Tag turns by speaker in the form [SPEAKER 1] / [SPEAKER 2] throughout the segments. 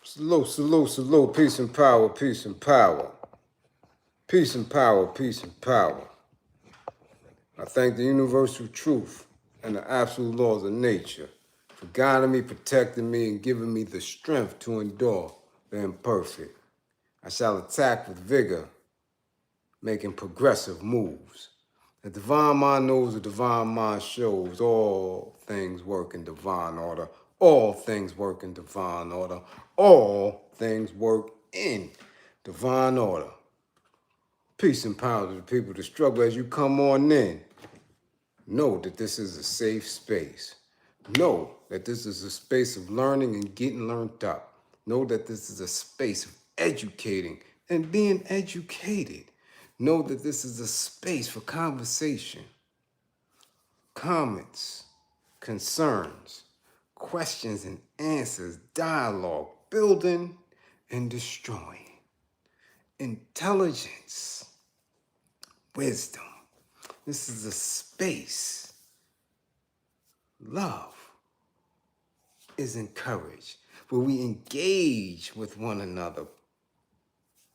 [SPEAKER 1] Salute, salute, salute. Peace and power, peace and power. Peace and power, peace and power. I thank the universal truth and the absolute laws of nature for guiding me, protecting me, and giving me the strength to endure the imperfect. I shall attack with vigor, making progressive moves. The divine mind knows, the divine mind shows. All things work in divine order. All things work in divine order. All things work in divine order. Peace and power to the people that struggle as you come on in. Know that this is a safe space. Know that this is a space of learning and getting learned up. Know that this is a space of educating and being educated. Know that this is a space for conversation, comments, concerns, questions and answers, dialogue, building and destroying, intelligence, wisdom. This is a space. Love is encouraged, where we engage with one another,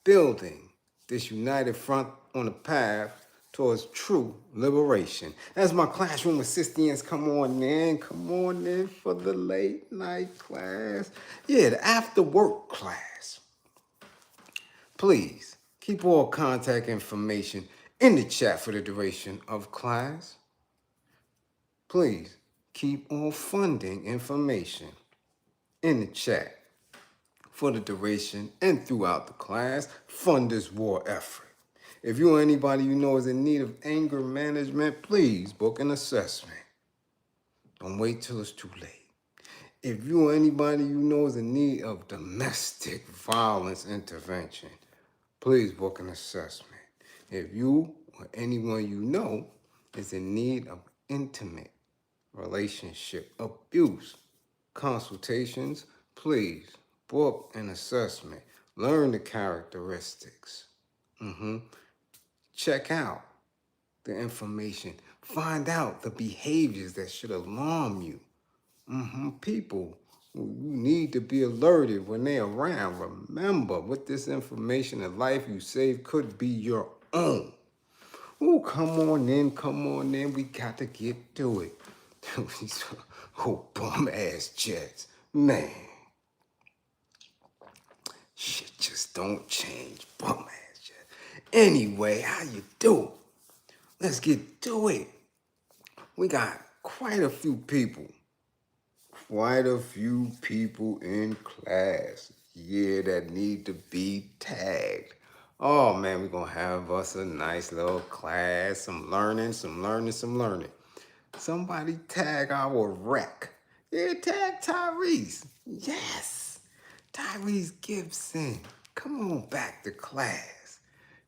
[SPEAKER 1] building this united front on the path towards true liberation. As my classroom assistants come on in for the late night class. Yeah, the after work class. Please keep all contact information in the chat for the duration of class. Please keep all funding information in the chat for the duration and throughout the class. Fund this war effort. If you or anybody you know is in need of anger management, please book an assessment. Don't wait till it's too late. If you or anybody you know is in need of domestic violence intervention, please book an assessment. If you or anyone you know is in need of intimate relationship abuse consultations, please book an assessment. Learn the characteristics. Check out the information. Find out the behaviors that should alarm you. People who you need to be alerted when they're around. Remember, with this information, the life you save could be your own. Ooh, come on in. We got to get to it. Oh, bum-ass jets. Man. Shit just don't change. Bum-ass jets. Anyway, how you do? Let's get to it. We got quite a few people in class, that need to be tagged. Oh man, we're gonna have us a nice little class, some learning. Somebody tag our rec. Yeah, tag Tyrese. Yes, Tyrese Gibson. Come on back to class.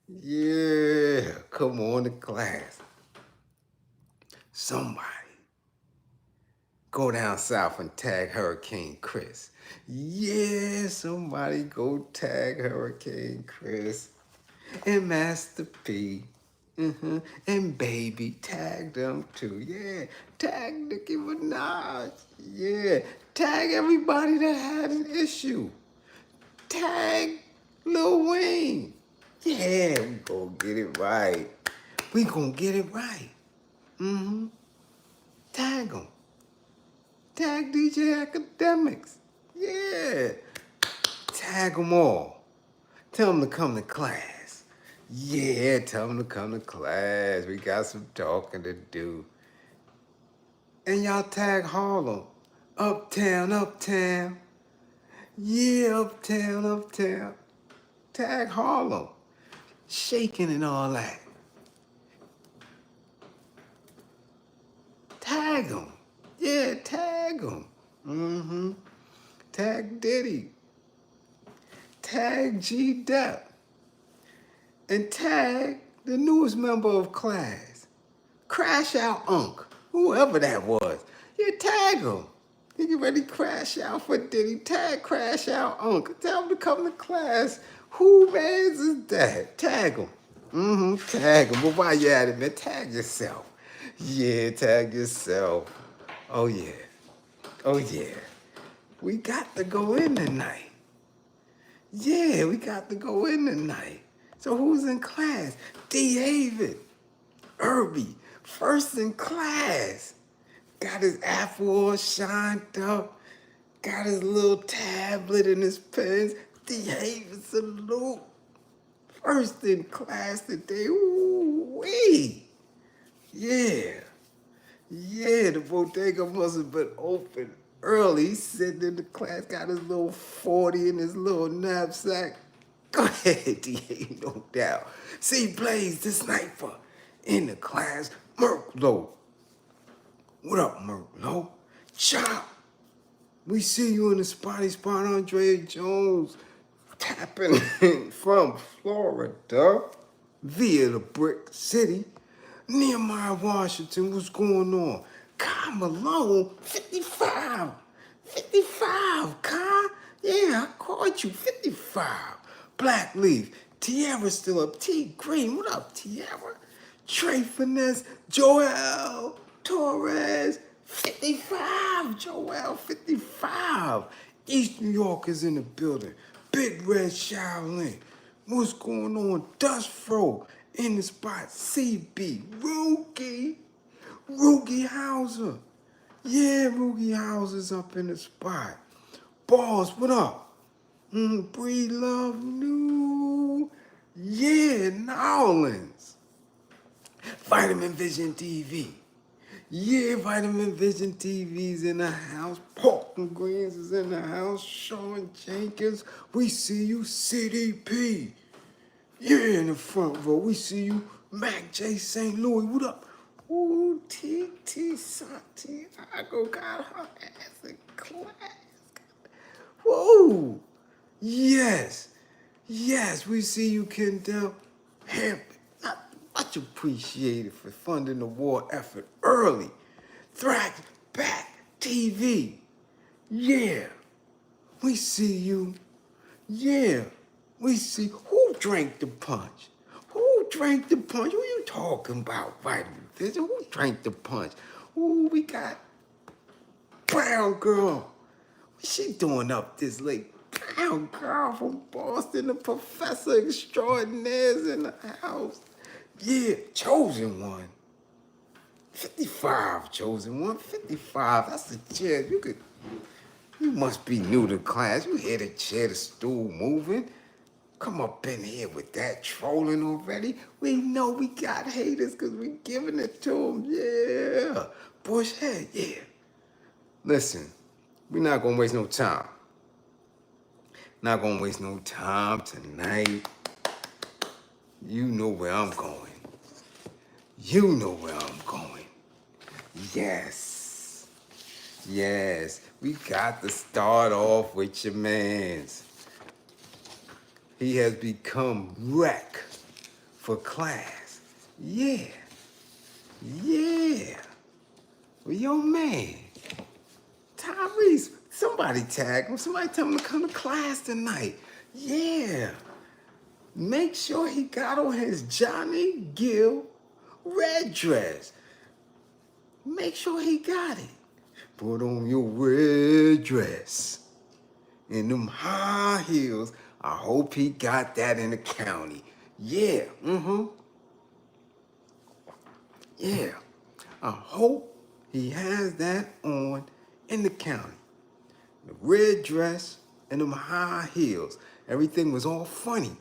[SPEAKER 1] Yeah, come on to class. Somebody go down south and tag Hurricane Chris. Yeah, somebody go tag Hurricane Chris. And Master P. And Baby, tag them too. Yeah, tag Nicki Minaj. Yeah, tag everybody that had an issue. Tag Lil Wayne. Yeah, we gonna get it right. Tag them. Tag DJ Academics. Yeah. Tag them all. Tell them to come to class. Yeah, tell them to come to class. We got some talking to do. And y'all tag Harlem. Uptown. Yeah, uptown. Tag Harlem. Shaking and all that. Tag them. Yeah, tag them. Tag Diddy. Tag GDep. And tag the newest member of class. Crash Out Unc. Whoever that was. Yeah, tag him. You get ready to crash out for Diddy. Tag Crash Out Unc. Tell him to come to class. Who mans is that? Tag him. Tag him. But while you're at it, man, tag yourself. Yeah, tag yourself. Oh, yeah. We got to go in tonight. Yeah, we got to go in tonight. So who's in class? David, Irby, first in class. Got his apple all shined up. Got his little tablet and his pens. David, salute. First in class today. Ooh-wee. Yeah. Yeah, the bodega must have been open early. He's sitting in the class, got his little 40 in his little knapsack. Go ahead, DA, no doubt. See Blaze, the sniper, in the class. Merklo. What up, Merklo? Chop. We see you in the spotty spot, Andre Jones, tapping from Florida via the Brick City. Nehemiah Washington, what's going on? Kai Malone, 55. 55, Kai. Yeah, I called you, 55. Black Leaf, Tiara's still up. T Green, what up, Tiara? Trey Finesse, Joel Torres, 55. Joel, 55. East New York is in the building. Big Red Shaolin. What's going on? Dust Fro in the spot. CB. Rookie Hauser. Yeah, Rookie Hauser's up in the spot. Boss, what up? Breed Love New. Yeah, Nolans. Vitamin Vision TV. Yeah, Vitamin Vision TV's in the house. Pork and Greens is in the house. Sean Jenkins, we see you. CDP. Yeah, in the front row. We see you. Mac J. St. Louis, what up? Ooh, T. Santiago got her ass in class. Whoa. Yes, we see you, Kendall Hampton. Much appreciated for funding the war effort early. Thrax Back TV. Yeah, we see you. Yeah, we see. Who drank the punch? Who drank the punch? Who you talking about, Vitamin Vision? Who drank the punch? Ooh, we got Brown Girl. What's she doing up this late? Brown Girl from Boston, the professor extraordinaire's in the house. Yeah, Chosen One. 55, Chosen One. 55, that's a chair. You must be new to class. You hear the chair, the stool moving. Come up in here with that trolling already. We know we got haters because we giving it to them. Yeah. Bush head, yeah. Listen, we're not going to waste no time. Not going to waste no time tonight. You know where I'm going. You know where I'm going. Yes. We got to start off with your mans. He has become wreck for class. Yeah. Well, your man, Tyrese, somebody tag him. Somebody tell him to come to class tonight. Yeah. Make sure he got on his Johnny Gill red dress. Make sure he got it. Put on your red dress and them high heels. I hope he got that in the county. Yeah, Yeah, I hope he has that on in the county. The red dress and them high heels. Everything was all funny.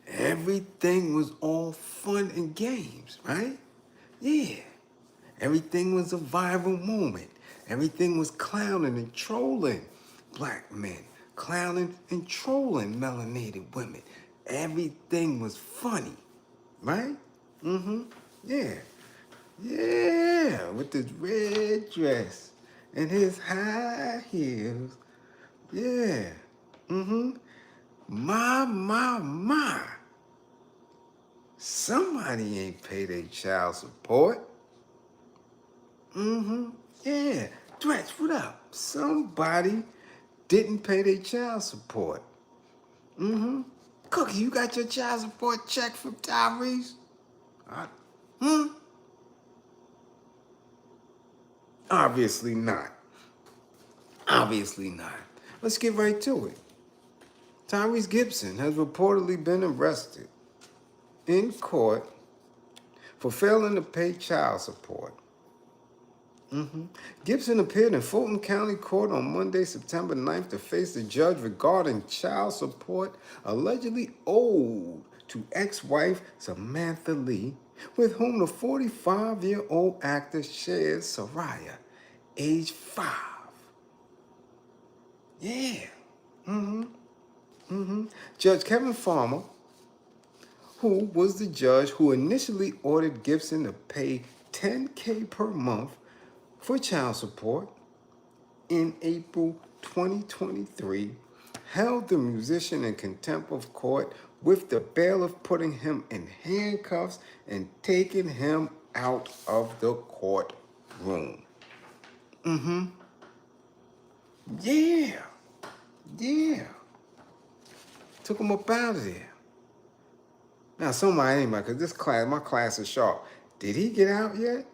[SPEAKER 1] Everything was all fun and games, right? Yeah. Everything was a viral moment. Everything was clowning and trolling black men. Clowning and trolling melanated women. Everything was funny, right? Yeah. Yeah, with his red dress and his high heels. Yeah. My. Somebody ain't pay their child support. Yeah. Threats, what up? Somebody didn't pay their child support. Cookie, you got your child support check from Tyrese? Obviously not. Let's get right to it. Tyrese Gibson has reportedly been arrested in court for failing to pay child support. Gibson appeared in Fulton County Court on Monday, September 9th to face the judge regarding child support allegedly owed to ex-wife Samantha Lee, with whom the 45-year-old actor shares Soraya, age 5. Yeah. Judge Kevin Farmer, who was the judge who initially ordered Gibson to pay $10,000 per month for child support in April 2023, held the musician in contempt of court with the bailiff putting him in handcuffs and taking him out of the courtroom. Yeah. Took him up out of there. Now, because my class is sharp. Did he get out yet?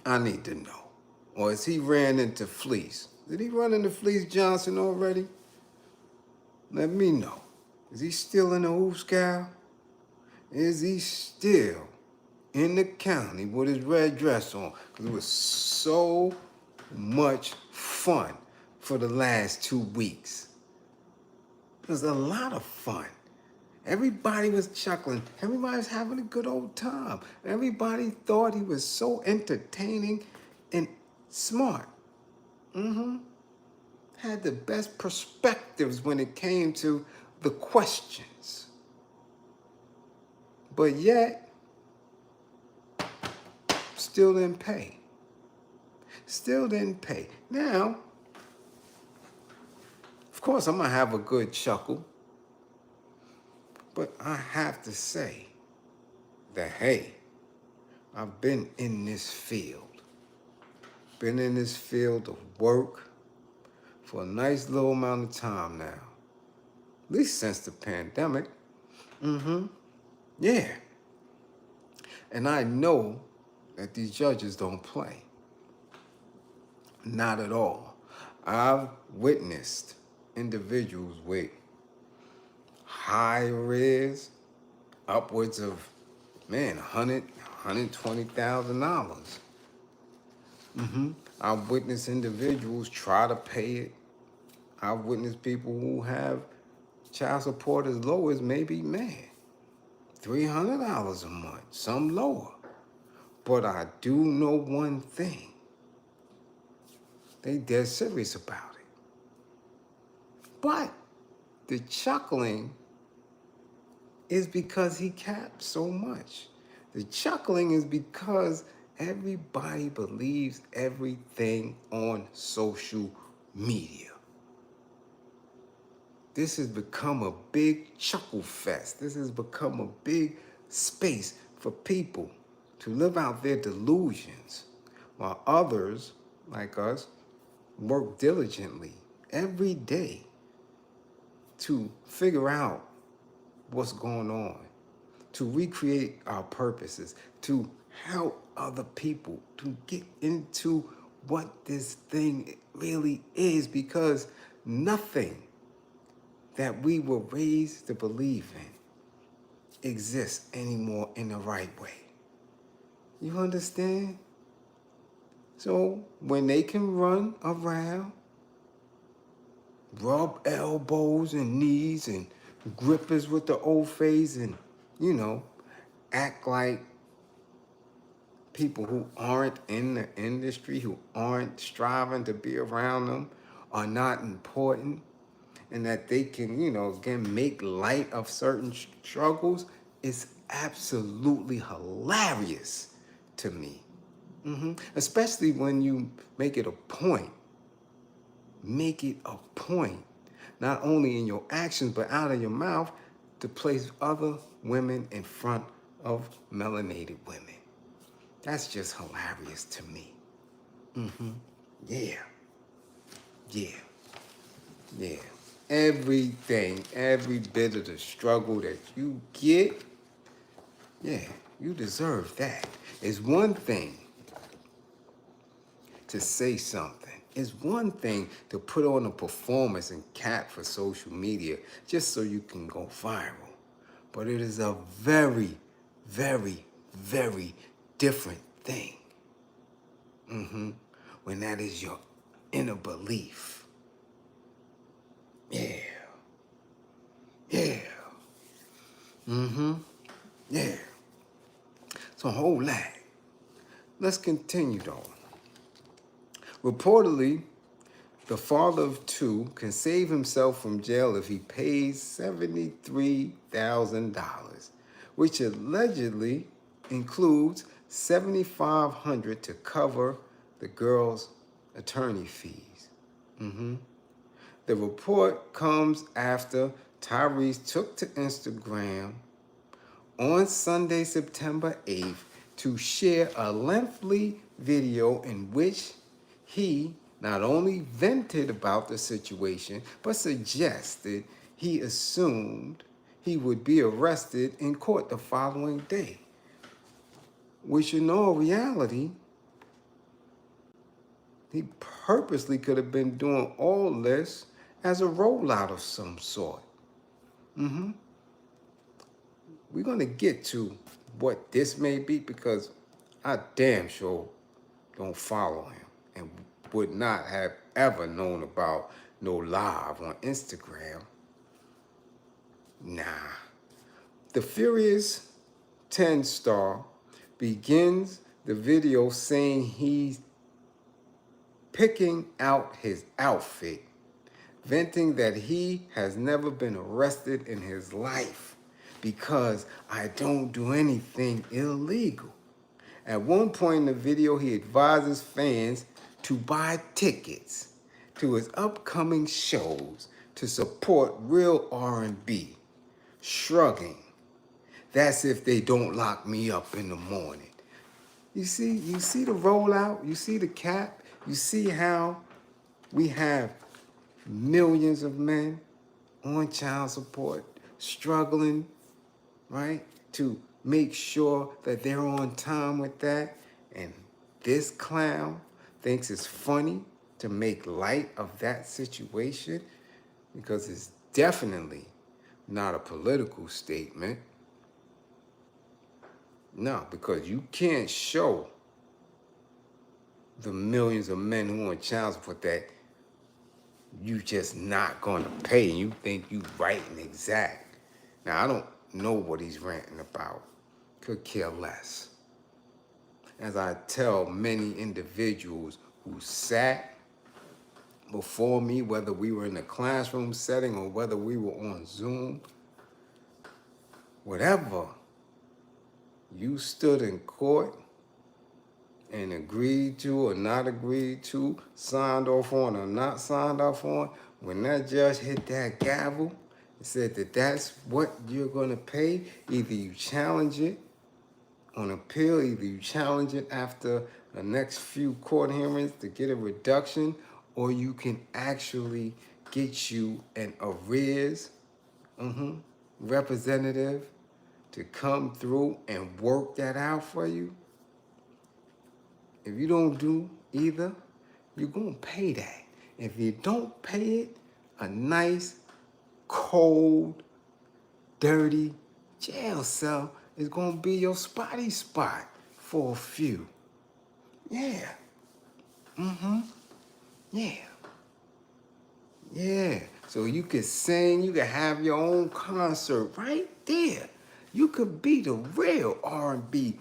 [SPEAKER 1] I need to know. Or is he ran into Fleece? Did he run into Fleece Johnson already? Let me know. Is he still in the Hooskow? Is he still in the county with his red dress on? Because it was so much fun for the last 2 weeks. It was a lot of fun. Everybody was chuckling. Everybody was having a good old time. Everybody thought he was so entertaining and smart. Had the best perspectives when it came to the questions. But yet, still didn't pay. Now, of course, I'm going to have a good chuckle. But I have to say that, hey, I've been in this field. Been in this field of work for a nice little amount of time now. At least since the pandemic. Yeah. And I know that these judges don't play. Not at all. I've witnessed individuals with high arrears, upwards of, $120,000. I've witnessed individuals try to pay it. I've witnessed people who have child support as low as maybe, $300 a month, some lower. But I do know one thing. They dead serious about it. But the chuckling is because he capped so much. The chuckling is because everybody believes everything on social media. This has become a big chuckle fest. This has become a big space for people to live out their delusions, while others, like us, work diligently every day to figure out what's going on, to recreate our purposes, to help other people to get into what this thing really is, because nothing that we were raised to believe in exists anymore in the right way. You understand? So when they can run around, rub elbows and knees and grippers with the old face and, act like people who aren't in the industry, who aren't striving to be around them, are not important, and that they can, again, make light of certain struggles, is absolutely hilarious to me. Especially when you make it a point. Make it a point, not only in your actions, but out of your mouth, to place other women in front of melanated women. That's just hilarious to me. Yeah. Everything, every bit of the struggle that you get, you deserve that. It's one thing to say something. It's one thing to put on a performance and cap for social media just so you can go viral. But it is a very, very, very different thing. When that is your inner belief. Yeah. Yeah. Yeah. So hold that. Let's continue though. Reportedly, the father of two can save himself from jail if he pays $73,000, which allegedly includes $7,500 to cover the girl's attorney fees. The report comes after Tyrese took to Instagram on Sunday, September 8th, to share a lengthy video in which he not only vented about the situation, but suggested he assumed he would be arrested in court the following day, which in all reality, he purposely could have been doing all this as a rollout of some sort. We're going to get to what this may be because I damn sure don't follow him and would not have ever known about no live on Instagram. Nah. The Furious 10 star begins the video saying he's picking out his outfit, venting that he has never been arrested in his life because I don't do anything illegal. At one point in the video, he advises fans to buy tickets to his upcoming shows to support real R&B, shrugging. That's if they don't lock me up in the morning. You see the rollout? You see the cap? You see how we have millions of men on child support, struggling, right, to make sure that they're on time with that. And this clown thinks it's funny to make light of that situation because it's definitely not a political statement. No, because you can't show the millions of men who are on child support that you just not gonna pay and you think you right and exact. Now, I don't know what he's ranting about. Could care less. As I tell many individuals who sat before me, whether we were in a classroom setting or whether we were on Zoom, whatever you stood in court and agreed to or not agreed to, signed off on or not signed off on, when that judge hit that gavel and said that that's what you're gonna pay, either you challenge it on appeal, either you challenge it after the next few court hearings to get a reduction, or you can actually get you an arrears representative to come through and work that out for you. If you don't do either, you're gonna pay that. If you don't pay it, a nice, cold, dirty jail cell is gonna be your spotty spot for a few. Yeah. Yeah. Yeah. So you could sing, you could have your own concert right there. You could be the real R&B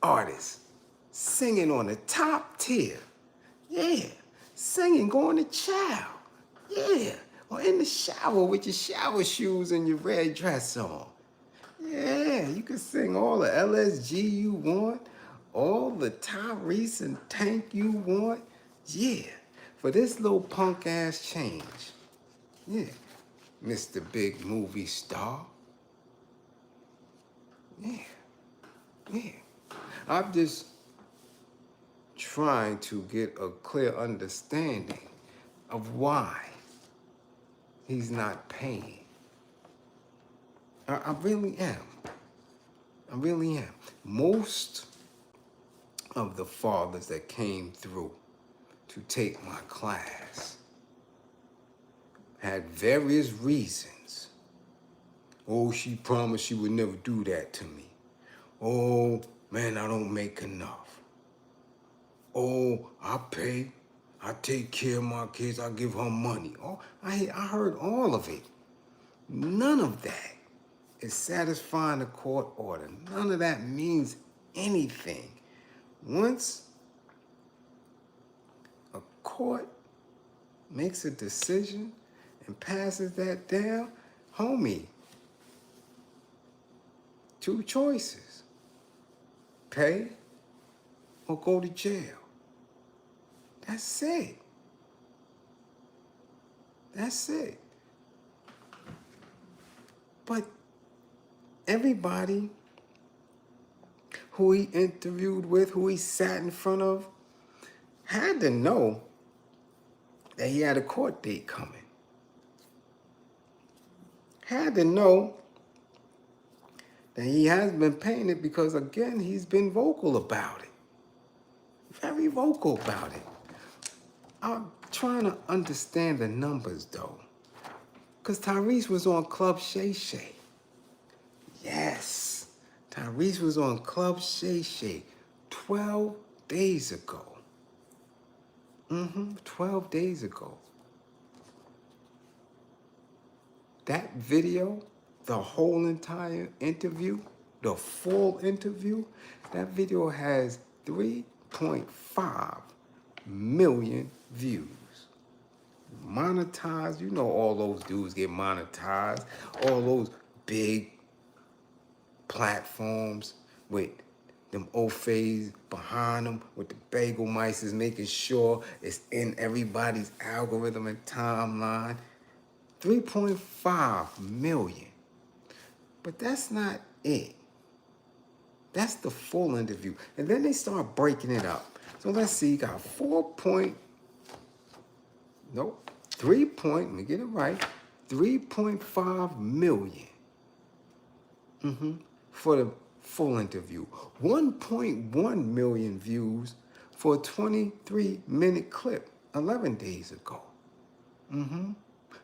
[SPEAKER 1] artist, singing on the top tier. Yeah. Singing, going to chow. Yeah. Or in the shower with your shower shoes and your red dress on. Yeah, you can sing all the LSG you want, all the Tyrese and Tank you want. Yeah, for this little punk ass change. Yeah, Mr. Big Movie Star. Yeah, yeah. I'm just trying to get a clear understanding of why he's not paying. I really am. I really am. Most of the fathers that came through to take my class. Had various reasons. Oh, she promised she would never do that to me. Oh, man, I don't make enough. Oh, I pay. I take care of my kids. I give her money. Oh, I heard all of it. None of that is satisfying the court order. None of that means anything. Once a court makes a decision and passes that down, homie, two choices: pay or go to jail. That's it. That's it. But everybody who he interviewed with, who he sat in front of, had to know that he had a court date coming. Had to know that he has been paying it because, again, he's been vocal about it. Very vocal about it. I'm trying to understand the numbers, though. Because Tyrese was on Club Shay Shay. Yes, Tyrese was on Club Shay Shay 12 days ago. 12 days ago. That video, the whole entire interview, the full interview, that video has 3.5 million views. Monetized, you know all those dudes get monetized. All those big platforms with them Ofays behind them, with the bagel mice is making sure it's in everybody's algorithm and timeline. 3.5 million. But that's not it. That's the full interview. And then they start breaking it up. So let's see, you got 3.5 million. For the full interview. 1.1 million views for a 23-minute clip 11 days ago.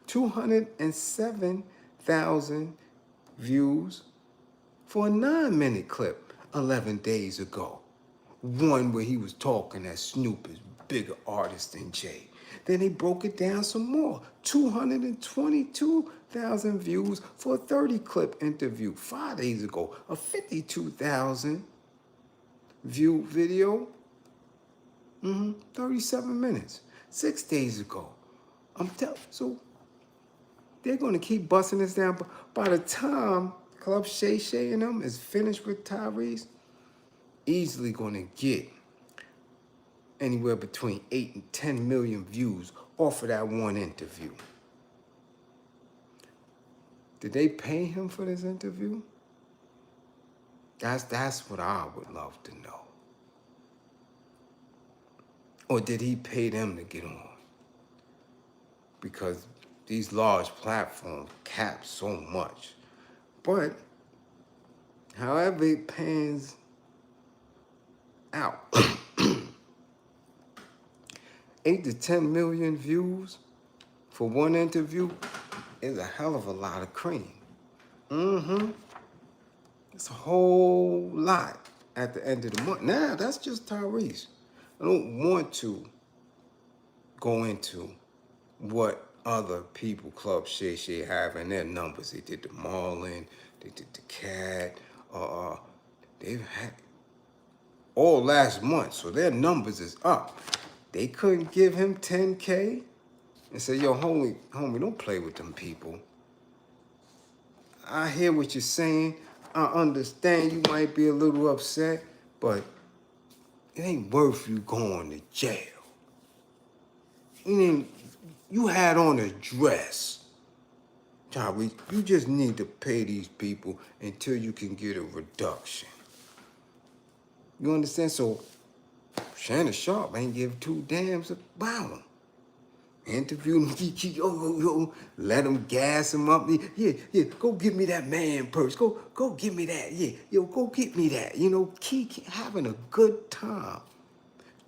[SPEAKER 1] 207,000 views for a 9-minute clip 11 days ago. One where he was talking that Snoop is bigger artist than Jay. Then they broke it down some more. 222,000 views for a 30-clip interview 5 days ago. A 52,000 view video, 37 minutes, 6 days ago. So they're going to keep busting this down. But by the time Club Shay Shay and them is finished with Tyrese, easily going to get anywhere between 8 and 10 million views off of that one interview. Did they pay him for this interview? That's what I would love to know. Or did he pay them to get on? Because these large platforms cap so much. But however it pans out, 8 to 10 million views for one interview is a hell of a lot of cream. It's a whole lot at the end of the month. Now, that's just Tyrese. I don't want to go into what other people, Club Shay Shay, have in their numbers. They did the Marlin, they did the Cat, they've had all last month, so their numbers is up. They couldn't give him 10K and say, yo, homie, don't play with them people. I hear what you're saying. I understand you might be a little upset, but it ain't worth you going to jail. You had on a dress. Tyrese, you just need to pay these people until you can get a reduction. You understand? So Shannon Sharp ain't give two damns about him. Interview him, let him gas him up. Yeah, go get me that man purse. Go get me that. Yeah, go get me that. Keep having a good time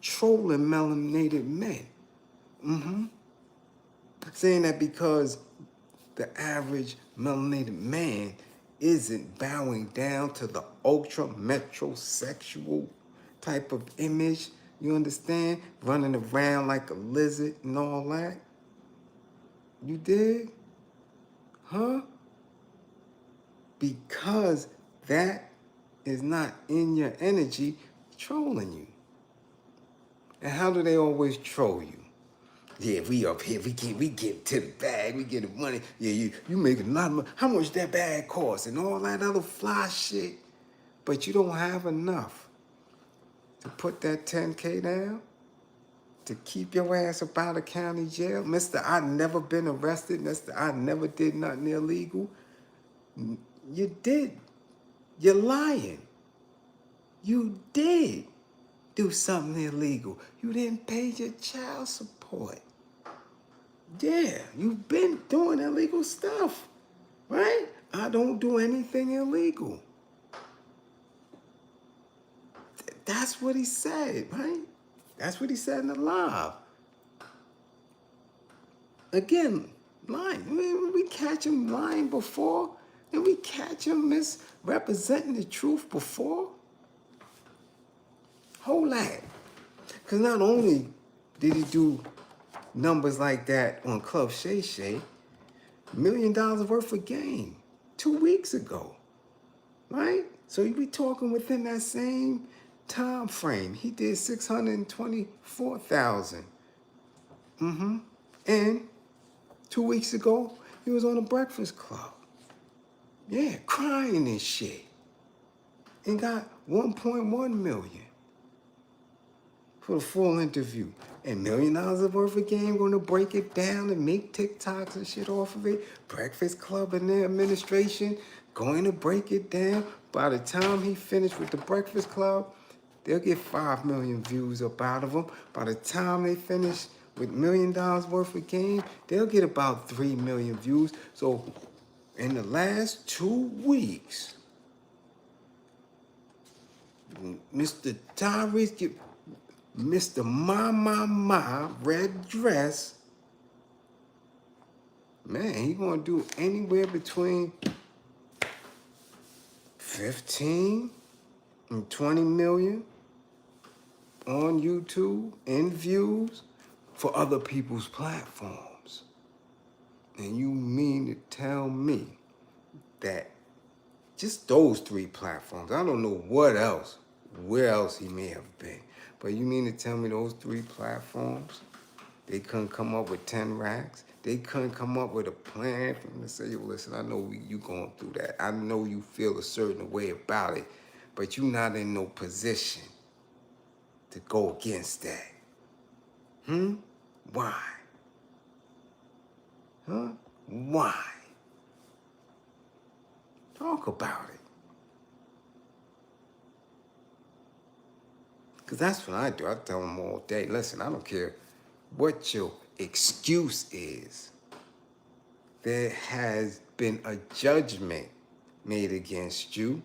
[SPEAKER 1] trolling melanated men.
[SPEAKER 2] Saying that because the average melanated man isn't bowing down to the ultra metrosexual type of image, you understand? Running around like a lizard and all that. You dig? Huh? Because that is not in your energy trolling you. And how do they always troll you? Yeah, we up here, we get to the bag, we get the money. Yeah, you make a lot of money. How much that bag cost and all that other fly shit. But you don't have enough to put that 10K down to keep your ass up out of county jail. Mr. I never been arrested. Mr. I never did nothing illegal. You did. You're lying. You did do something illegal. You didn't pay your child support. Yeah, you've been doing illegal stuff, right? I don't do anything illegal. That's what he said, right? That's what he said in the live. Again, lying. We catch him lying before, and we catch him misrepresenting the truth before. Hold that. Because not only did he do numbers like that on Club Shay Shay, $1 million worth of game 2 weeks ago, right? So you be talking within that same time frame. He did 624,000. And 2 weeks ago, he was on the Breakfast Club. Yeah, crying and shit. And got 1.1 million for the full interview. And $1 million worth of game, gonna break it down and make TikToks and shit off of it. Breakfast Club and their administration going to break it down. By the time he finished with the Breakfast Club, they'll get 5 million views up out of them. By the time they finish with $1 million worth of game, they'll get about 3 million views. So in the last 2 weeks, Mr. Tyrese Gibson, Mr. Ma, red dress, man, he gonna do anywhere between 15 and 20 million on YouTube in views for other people's platforms. And you mean to tell me that just those 3 platforms, I don't know what else, where else he may have been, but you mean to tell me those 3 platforms, they couldn't come up with 10 racks? They couldn't come up with a plan for him to say, yo, listen, I know you going through that. I know you feel a certain way about it, but you're not in no position to go against that. Why? Why? Talk about it. Because that's what I do. I tell them all day, listen, I don't care what your excuse is. There has been a judgment made against you.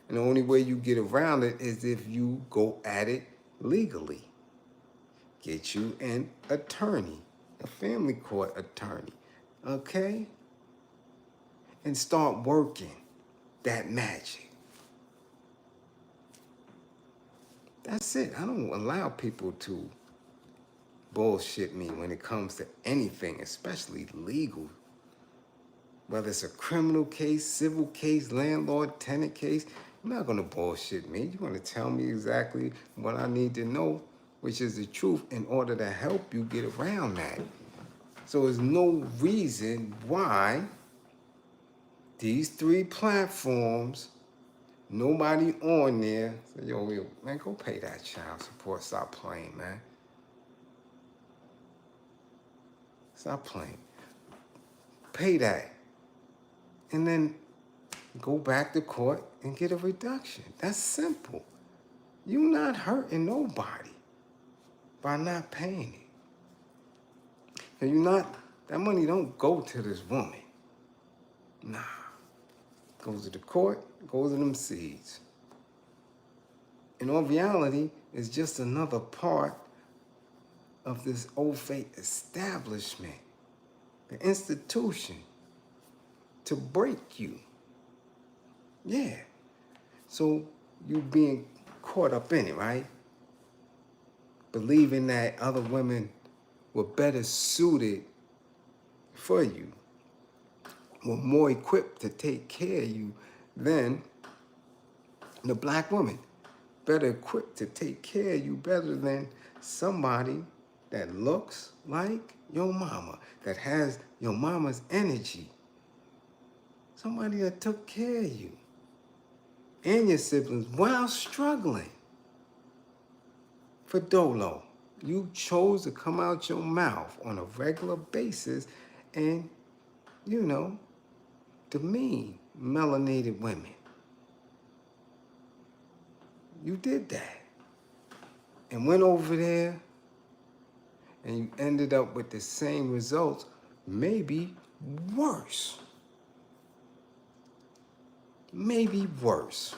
[SPEAKER 2] And the only way you get around it is if you go at it legally. Get you an attorney, a family court attorney, okay? And start working that magic. That's it. I don't allow people to bullshit me when it comes to anything, especially legal. Whether it's a criminal case, civil case, landlord-tenant case, you're not gonna bullshit me. You're gonna tell me exactly what I need to know, which is the truth, in order to help you get around that. So there's no reason why these 3 platforms, nobody on there say, yo, man, go pay that child support. Stop playing, man. Stop playing. Pay that. And then go back to court and get a reduction. That's simple. You're not hurting nobody by not paying it. And that money don't go to this woman. Nah. It goes to the court, goes to them seeds. In all reality, it's just another part of this old faith establishment, the institution, to break you. Yeah. So you being caught up in it, right? Believing that other women were better suited for you, were more equipped to take care of you than the black woman. Better equipped to take care of you better than somebody that looks like your mama, that has your mama's energy. Somebody that took care of you and your siblings while struggling for dolo. You chose to come out your mouth on a regular basis and, demean melanated women. You did that and went over there and you ended up with the same results, maybe worse. Maybe worse.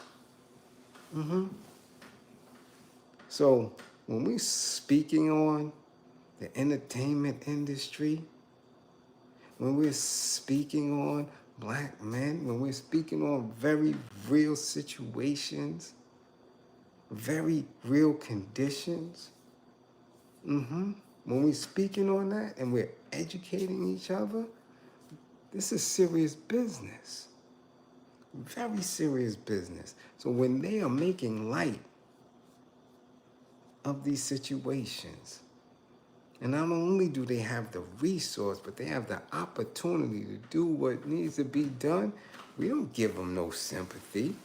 [SPEAKER 2] So when we're speaking on the entertainment industry, when we're speaking on black men, when we're speaking on very real situations, very real conditions, when we're speaking on that and we're educating each other, this is serious business. Very serious business. So when they are making light of these situations, and not only do they have the resource, but they have the opportunity to do what needs to be done, we don't give them no sympathy.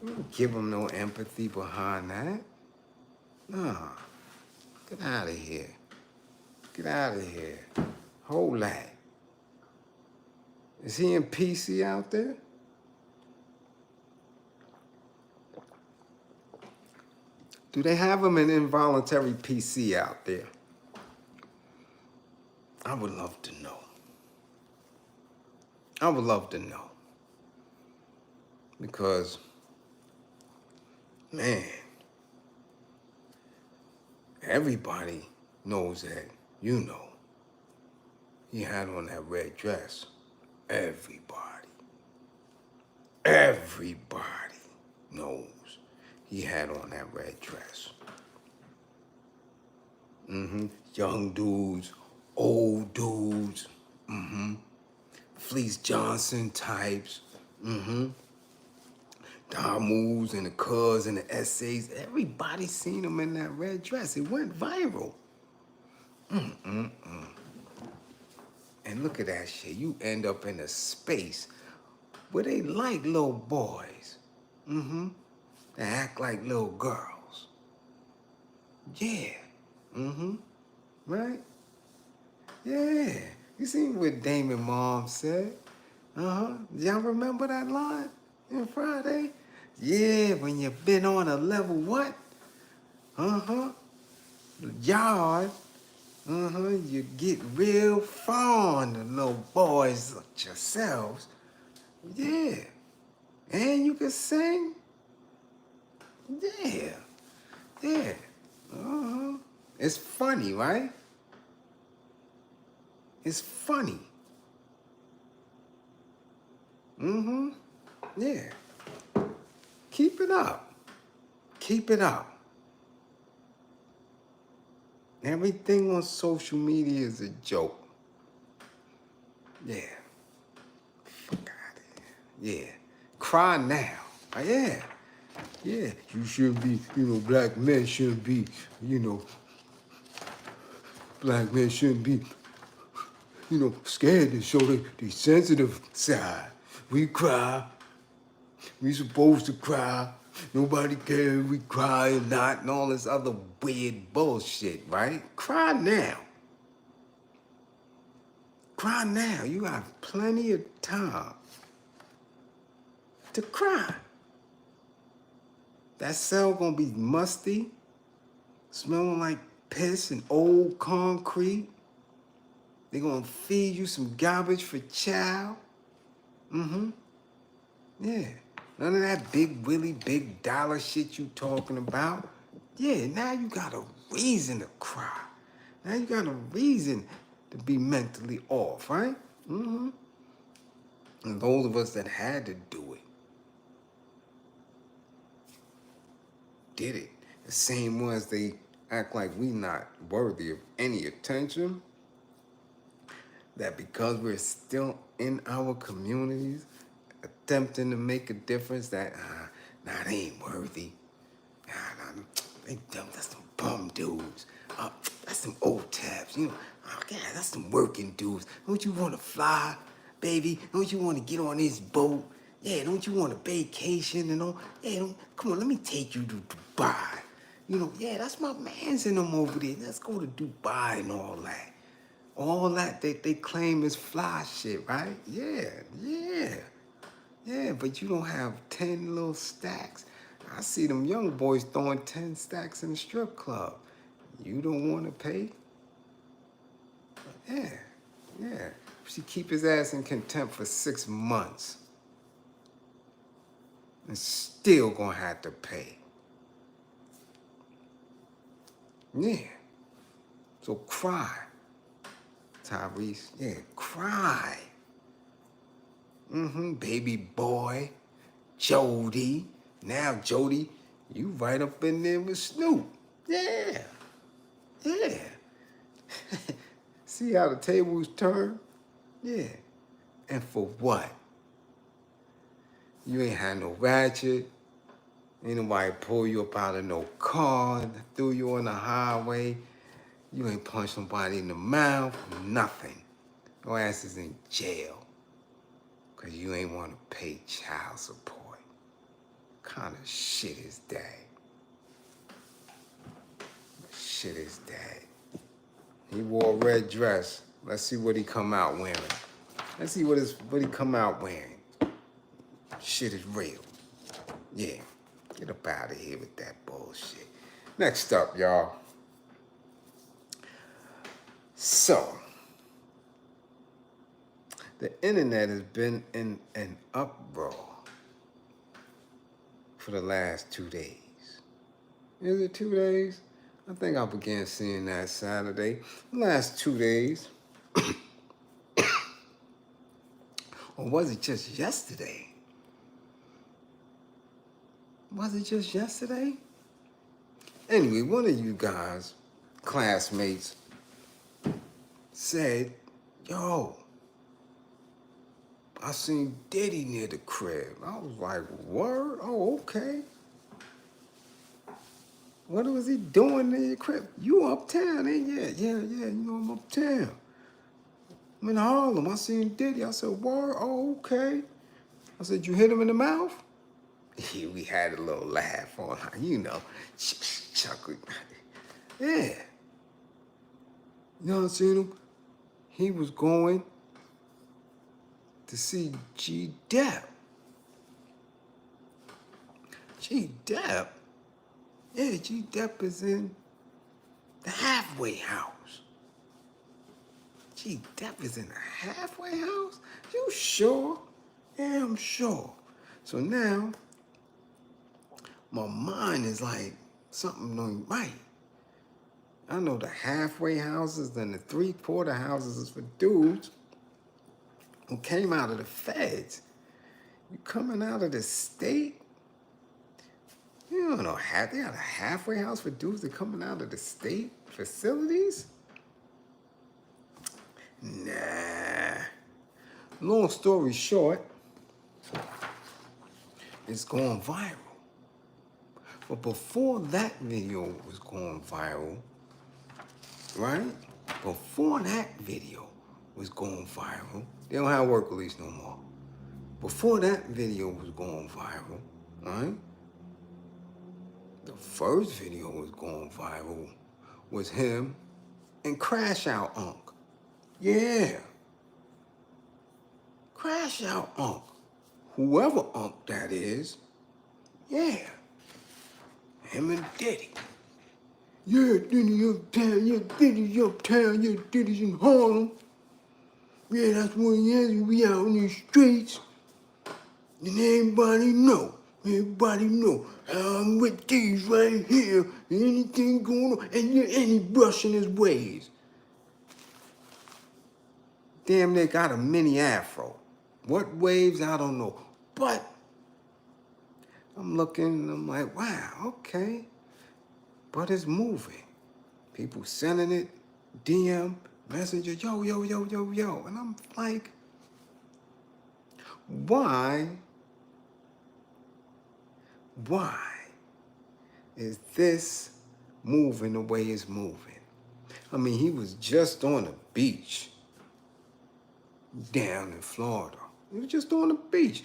[SPEAKER 2] We don't give them no empathy behind that. Nah, get out of here. Get out of here. Hold that. Is he in PC out there? Do they have him in involuntary PC out there? I would love to know. I would love to know. Because, man, everybody knows that, he had on that red dress. Everybody knows he had on that red dress. Young dudes, old dudes, Fleece Johnson types, Damus and the Cuz and the Essays. Everybody seen him in that red dress. It went viral. And look at that shit. You end up in a space where they like little boys. They act like little girls. Yeah. Right? Yeah. You seen what Damon Mom said? Y'all remember that line in Friday? Yeah, when you've been on a level what? Yard. You get real fond of little boys like yourselves. Yeah. And you can sing. Yeah. Yeah. It's funny, right? It's funny. Yeah. Keep it up. Keep it up. Everything on social media is a joke. Yeah. Fuck out of here. Yeah. Cry now. Yeah. Yeah. You shouldn't be, black men shouldn't be, black men shouldn't be, scared to show the sensitive side. We cry. We supposed to cry. Nobody cares if we cry or not, and all this other weird bullshit, right? Cry now. Cry now. You have plenty of time to cry. That cell gonna be musty, smelling like piss and old concrete. They gonna feed you some garbage for chow. Yeah. None of that big Willie, big dollar shit you talking about. Yeah, now you got a reason to cry. Now you got a reason to be mentally off, right? Mm-hmm. And those of us that had to do it, did it. The same ones they act like we not worthy of any attention, that because we're still in our communities attempting to make a difference, that they ain't worthy. They dumb. That's some bum dudes. That's some old tabs. You know, God, that's some working dudes. Don't you want to fly, baby? Don't you want to get on this boat? Yeah, don't you want a vacation and all? Yeah, come on, let me take you to Dubai. You know, yeah, that's my man's in them over there. Let's go to Dubai and all that. All that they claim is fly shit, right? Yeah, but you don't have 10 little stacks. I see them young boys throwing 10 stacks in the strip club. You don't want to pay? Yeah. She keep his ass in contempt for 6 months. And still gonna have to pay. Yeah. So cry, Tyrese. Yeah, cry. Baby boy, Jody. Now, Jody, you right up in there with Snoop. Yeah. See how the tables turn? Yeah. And for what? You ain't had no ratchet. Ain't nobody pull you up out of no car, threw you on the highway. You ain't punched somebody in the mouth, nothing. Your ass is in jail. Because you ain't want to pay child support. What kind of shit is that? Shit is that? He wore a red dress. Let's see what he come out wearing. Let's see what he come out wearing. Shit is real. Yeah. Get up out of here with that bullshit. Next up, y'all. So, the internet has been in an uproar for the last 2 days. Is it 2 days? I think I began seeing that Saturday. The last 2 days. Or was it just yesterday? Was it just yesterday? Anyway, one of you guys, classmates, said, yo, I seen Diddy near the crib. I was like, word? Oh, okay. What was he doing near your crib? You uptown, ain't you? Yeah, you know I'm uptown. I'm in Harlem. I seen Diddy. I said, word? Oh, okay. I said, you hit him in the mouth? Yeah, we had a little laugh on her, you know, chuckled. Yeah. You know, I seen him. He was going to see GDep. GDep? Yeah, GDep is in the halfway house. GDep is in the halfway house? You sure? Yeah, I'm sure. So now, my mind is like, something ain't right. I know the halfway houses and the 3/4 houses is for dudes who came out of the feds. You coming out of the state? You don't know, they got a halfway house for dudes that coming out of the state facilities? Nah. Long story short, it's going viral. But before that video was going viral, right? Before that video was going viral, they don't have work release no more. Before that video was going viral, right? The first video was going viral was him and Crash Out Unc. Yeah. Crash Out Unc. Whoever Unc that is, yeah. Him and Diddy. Yeah, Diddy uptown, yeah, Diddy's uptown, yeah, Diddy's in Harlem. Yeah, that's what he is, we out in the streets. And everybody know I'm with these right here, anything going on, and he brushing his ways. damn near got a mini afro. What waves, I don't know. But I'm looking and I'm like, wow, okay. But it's moving. People sending it, DM, messenger, yo, yo, yo, yo, yo. And I'm like, why is this moving the way it's moving? I mean, he was just on the beach down in Florida. He was just on the beach.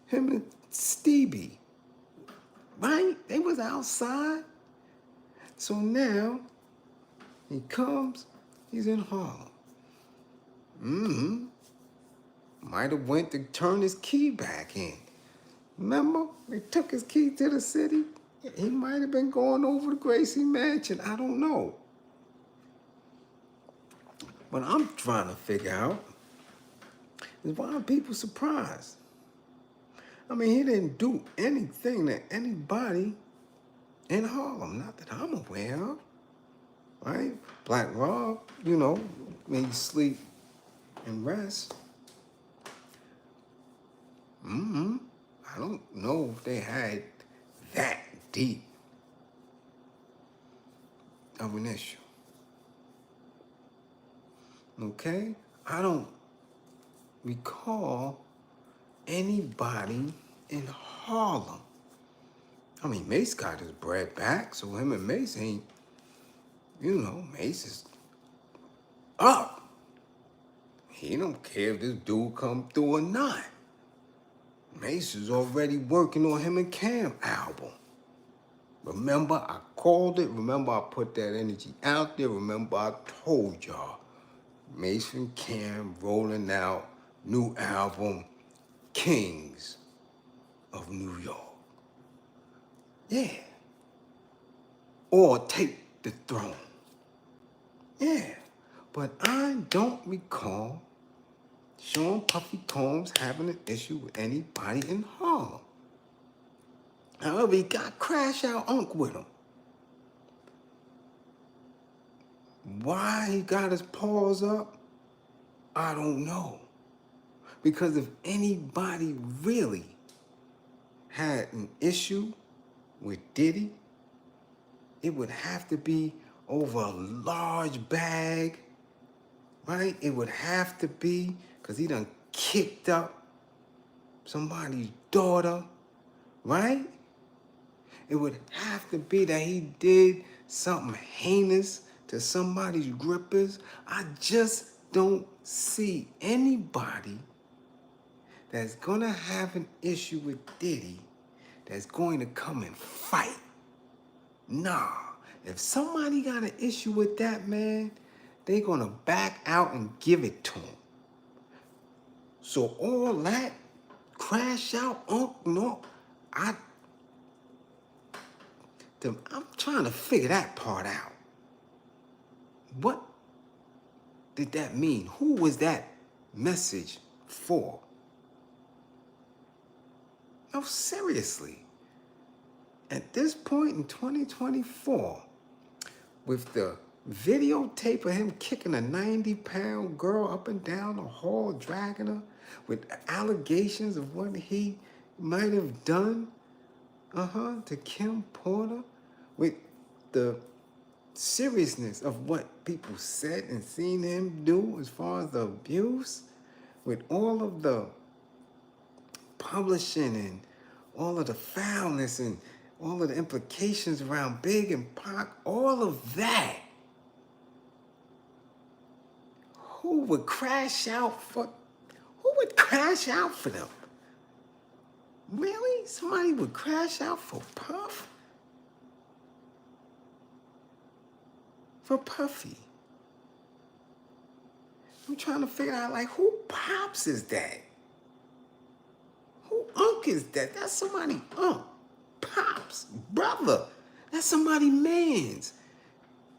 [SPEAKER 2] Him and Stevie, right? They was outside. So now he comes, he's in Harlem. Might have went to turn his key back in. Remember? They took his key to the city. He might have been going over to Gracie Mansion. I don't know. What I'm trying to figure out is why are people surprised? I mean, he didn't do anything to anybody in Harlem, not that I'm aware of, right? Black Rob, you know, made you sleep and rest. I don't know if they had that deep of an issue. Okay? I don't recall anybody in Harlem. I mean, Mace got his bread back, so him and Mace ain't, you know, Mace is up. He don't care if this dude come through or not. Mace is already working on him and Cam album. Remember, I called it. Remember, I put that energy out there. Remember, I told y'all. Mace and Cam rolling out new album, Kings of New York. Yeah. Or Take the Throne. Yeah. But I don't recall Sean Puffy Combs having an issue with anybody in Harlem. However, he got Crash Out Unc with him. Why he got his paws up, I don't know. Because if anybody really had an issue with Diddy, it would have to be over a large bag, right? It would have to be because he done kicked up somebody's daughter, right? It would have to be that he did something heinous to somebody's grippers. I just don't see anybody that's gonna have an issue with Diddy that's going to come and fight. Nah, if somebody got an issue with that man, they gonna back out and give it to him. So all that Crash Out, no, I'm trying to figure that part out. What did that mean? Who was that message for? No, seriously. At this point in 2024, with the videotape of him kicking a 90-pound girl up and down the hall, dragging her, with allegations of what he might have done, to Kim Porter, with the seriousness of what people said and seen him do as far as the abuse, with all of the publishing and all of the foulness and all of the implications around Big and Pac, all of that. Who would crash out for them? Really? Somebody would crash out for Puff? For Puffy? I'm trying to figure out, like, who Pops is that? Who Unc is that? That's somebody Unc. Pops, brother. That's somebody man's.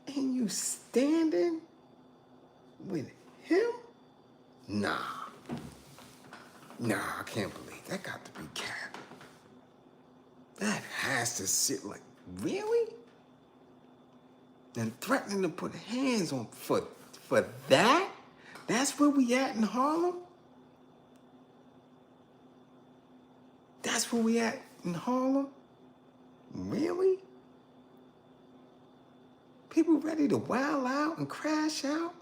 [SPEAKER 2] And you standing with him? Nah, I can't believe that. Got to be Cap. That has to sit like, really? And threatening to put hands on for that That's where we at in Harlem? That's where we at in Harlem? Really? People ready to wild out and crash out?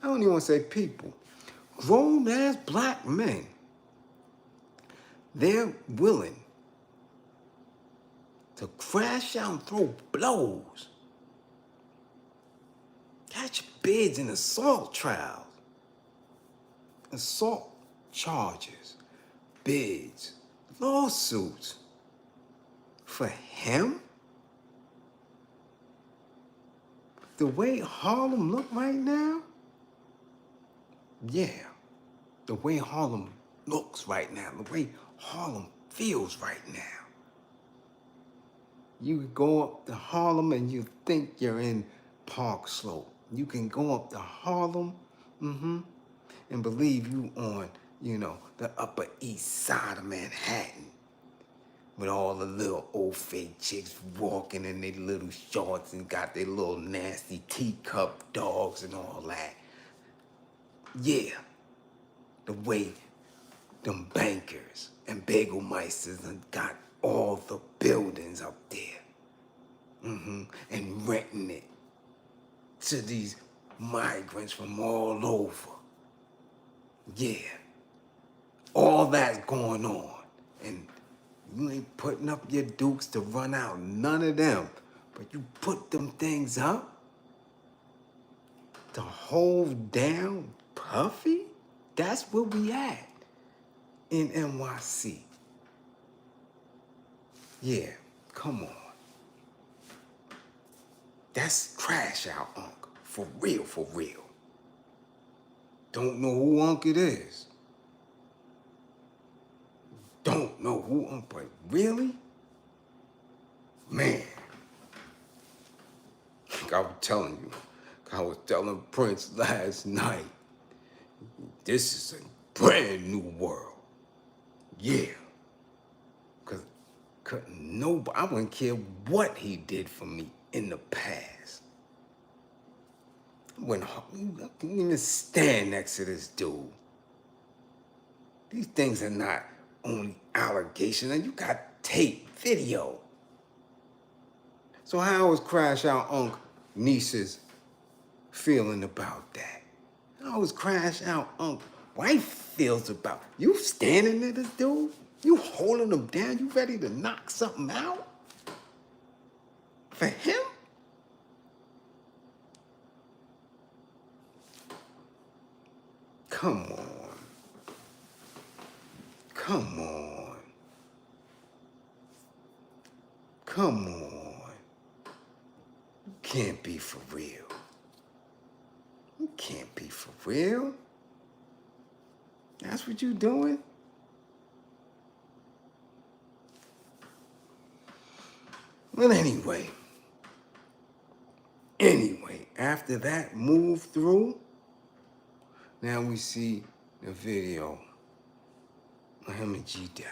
[SPEAKER 2] I don't even want to say people. Grown-ass black men. They're willing to crash out and throw blows. Catch bids in assault trials. Assault charges. Bids. Lawsuits. For him? The way Harlem look right now? Yeah. The way Harlem looks right now. The way Harlem feels right now. You could go up to Harlem and you think you're in Park Slope. You can go up to Harlem, and believe you on, the Upper East Side of Manhattan. With all the little old fake chicks walking in their little shorts and got their little nasty teacup dogs and all that. Yeah, the way them bankers and bagel meisters and got all the buildings up there. And renting it to these migrants from all over. Yeah, all that's going on. And you ain't putting up your dukes to run out, none of them. But you put them things up to hold down Puffy? That's where we at in NYC. Yeah, come on. That's crash out, Unc. For real, for real. Don't know who Unc it is. Don't know who Unc, but really? Man. I was telling you. I was telling Prince last night. This is a brand new world. Yeah. Cause nobody, I wouldn't care what he did for me in the past. I couldn't even stand next to this dude. These things are not only allegations, and you got tape, video. So how was Crash Out Unc niece's feeling about that? How was Crash Out Unc wife feels about you standing there, this dude? You holding him down? You ready to knock something out? For him? Come on. Come on. Come on. You can't be for real. You can't be for real. That's what you doing? Well, anyway, after that move through, now we see the video of him and GDep.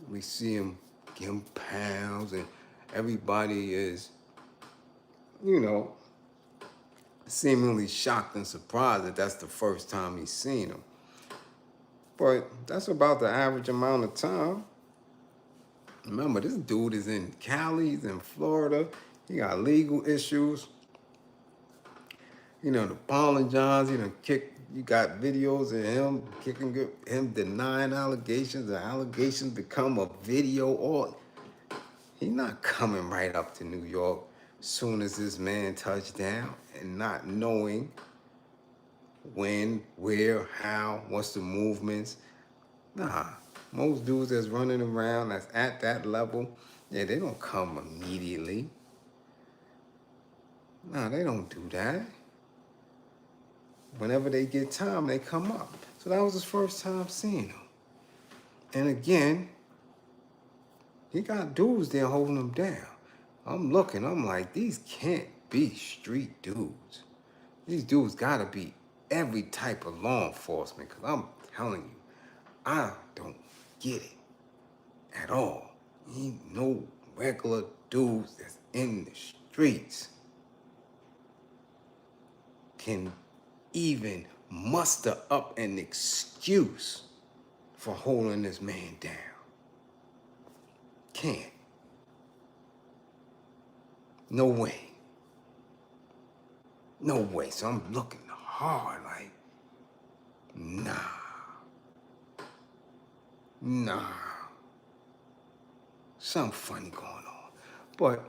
[SPEAKER 2] We see him giving pounds, and everybody is, seemingly shocked and surprised that that's the first time he's seen him. But that's about the average amount of time. Remember, this dude is in Cali, he's in Florida. He got legal issues. The Paul Johns, you got videos of him kicking him denying allegations. The allegations become a video. Or he's not coming right up to New York soon as this man touched down and not knowing when, where, how, what's the movements. Nah, most dudes that's running around that's at that level, yeah, they don't come immediately. Nah, they don't do that. Whenever they get time, they come up. So that was his first time seeing him. And again, he got dudes there holding him down. I'm looking, I'm like, these can't be street dudes. These dudes gotta be every type of law enforcement, because I'm telling you, I don't get it at all. Ain't no regular dudes that's in the streets can even muster up an excuse for holding this man down. Can't. No way. No way. So I'm looking hard like, nah. Something funny going on. But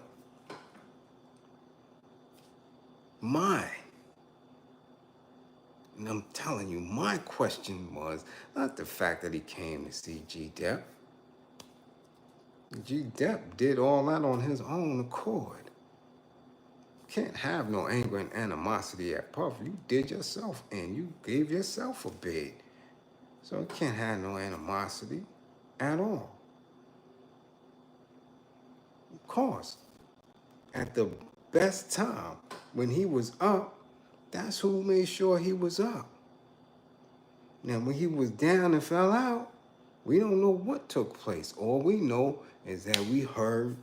[SPEAKER 2] and I'm telling you, my question was not the fact that he came to see GDep. GDep did all that on his own accord. Can't have no anger and animosity at Puff. You did yourself and you gave yourself a bid. So it can't have no animosity at all. Of course, at the best time, when he was up, that's who made sure he was up. Now, when he was down and fell out, we don't know what took place. All we know is that we heard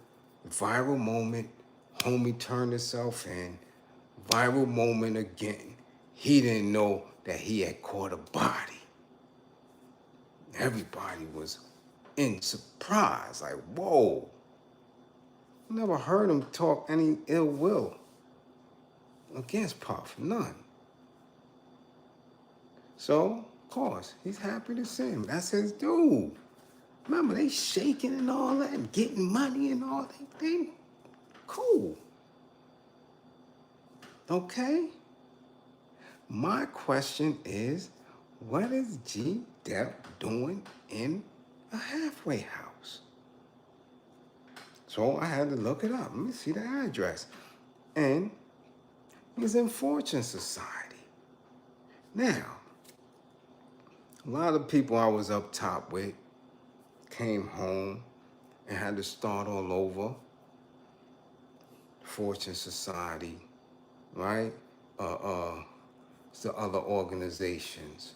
[SPEAKER 2] viral moment, homie turned himself in, viral moment again. He didn't know that he had caught a body. Everybody was in surprise, like, whoa. Never heard him talk any ill will against Puff, none. So, of course, he's happy to see him. That's his dude. Remember, they shaking and all that and getting money and all that. They cool. Okay? My question is, what is GDep doing in a halfway house? So I had to look it up. Let me see the address. And he's in Fortune Society. Now, a lot of people I was up top with came home and had to start all over. Fortune Society, right? It's the other organizations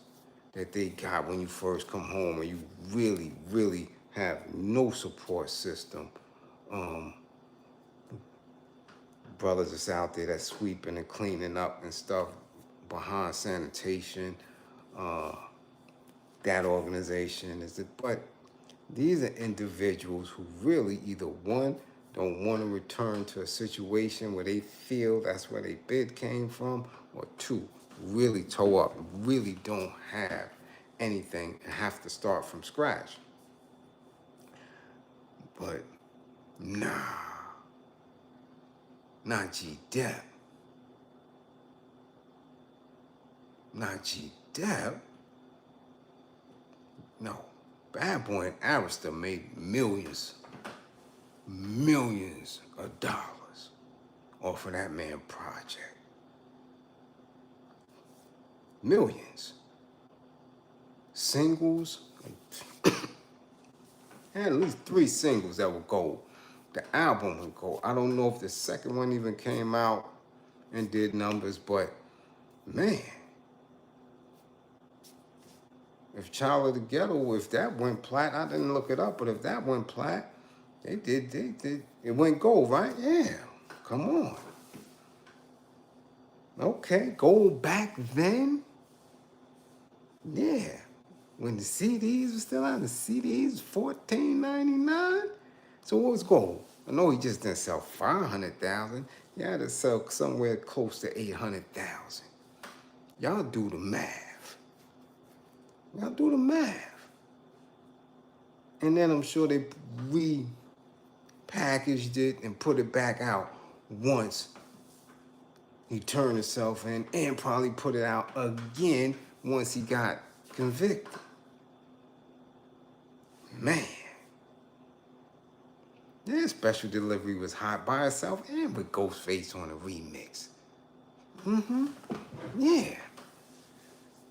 [SPEAKER 2] that they got when you first come home and you really, really have no support system. Brothers that's out there that's sweeping and cleaning up and stuff behind sanitation. That organization is it, but these are individuals who really either one, don't want to return to a situation where they feel that's where their bid came from, or two, really toe up, really don't have anything and have to start from scratch. But nah, not GDep. Not GDep. No. Bad Boy and Arista made millions of dollars off of that man project. Millions. Singles, had at least 3 singles that were gold. The album went gold. I don't know if the second one even came out and did numbers, but man, if Child of the Ghetto, if that went plat, I didn't look it up, but if that went plat, they did, it went gold, right? Yeah, come on. Okay, gold back then? Yeah, when the CDs were still out, the CDs $14.99. So what was gold? I know he just didn't sell 500,000. He had to sell somewhere close to 800,000. Y'all do the math. Y'all do the math. And then I'm sure they repackaged it and put it back out once he turned himself in, and probably put it out again once he got convicted. Man. Their special delivery was hot by itself and with Ghostface on a remix. Yeah.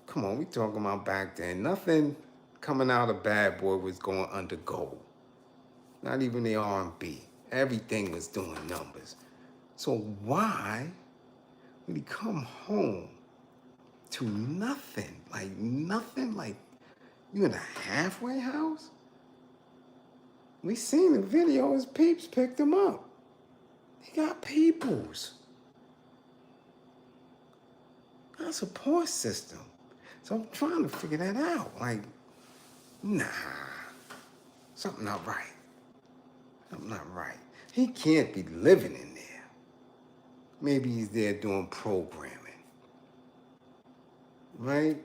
[SPEAKER 2] Come on, we talking about back then. Nothing coming out of Bad Boy was going under gold. Not even the R&B. Everything was doing numbers. So why would he come home to nothing? Like nothing? Like you in a halfway house? We seen the video, his peeps picked him up. He got peoples. Got a support system. So I'm trying to figure that out. Like, nah, something not right. Something not right. He can't be living in there. Maybe he's there doing programming, right?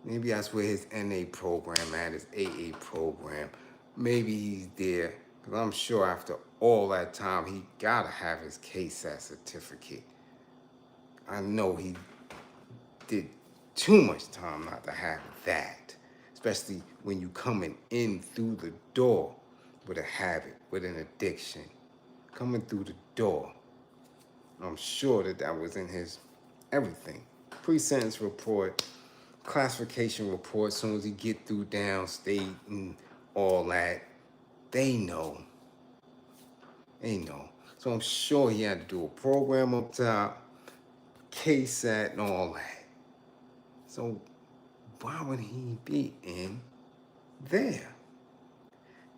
[SPEAKER 2] Maybe that's where his NA program at, his AA program. Maybe he's there, because I'm sure after all that time, he gotta have his KSAT certificate. I know he did too much time not to have that, especially when you coming in through the door with a habit, with an addiction, coming through the door. I'm sure that was in his everything. Pre-sentence report, classification report, as soon as he get through downstate and all that, they know. They know. So I'm sure he had to do a program up top, KSAT and all that. So why would he be in there?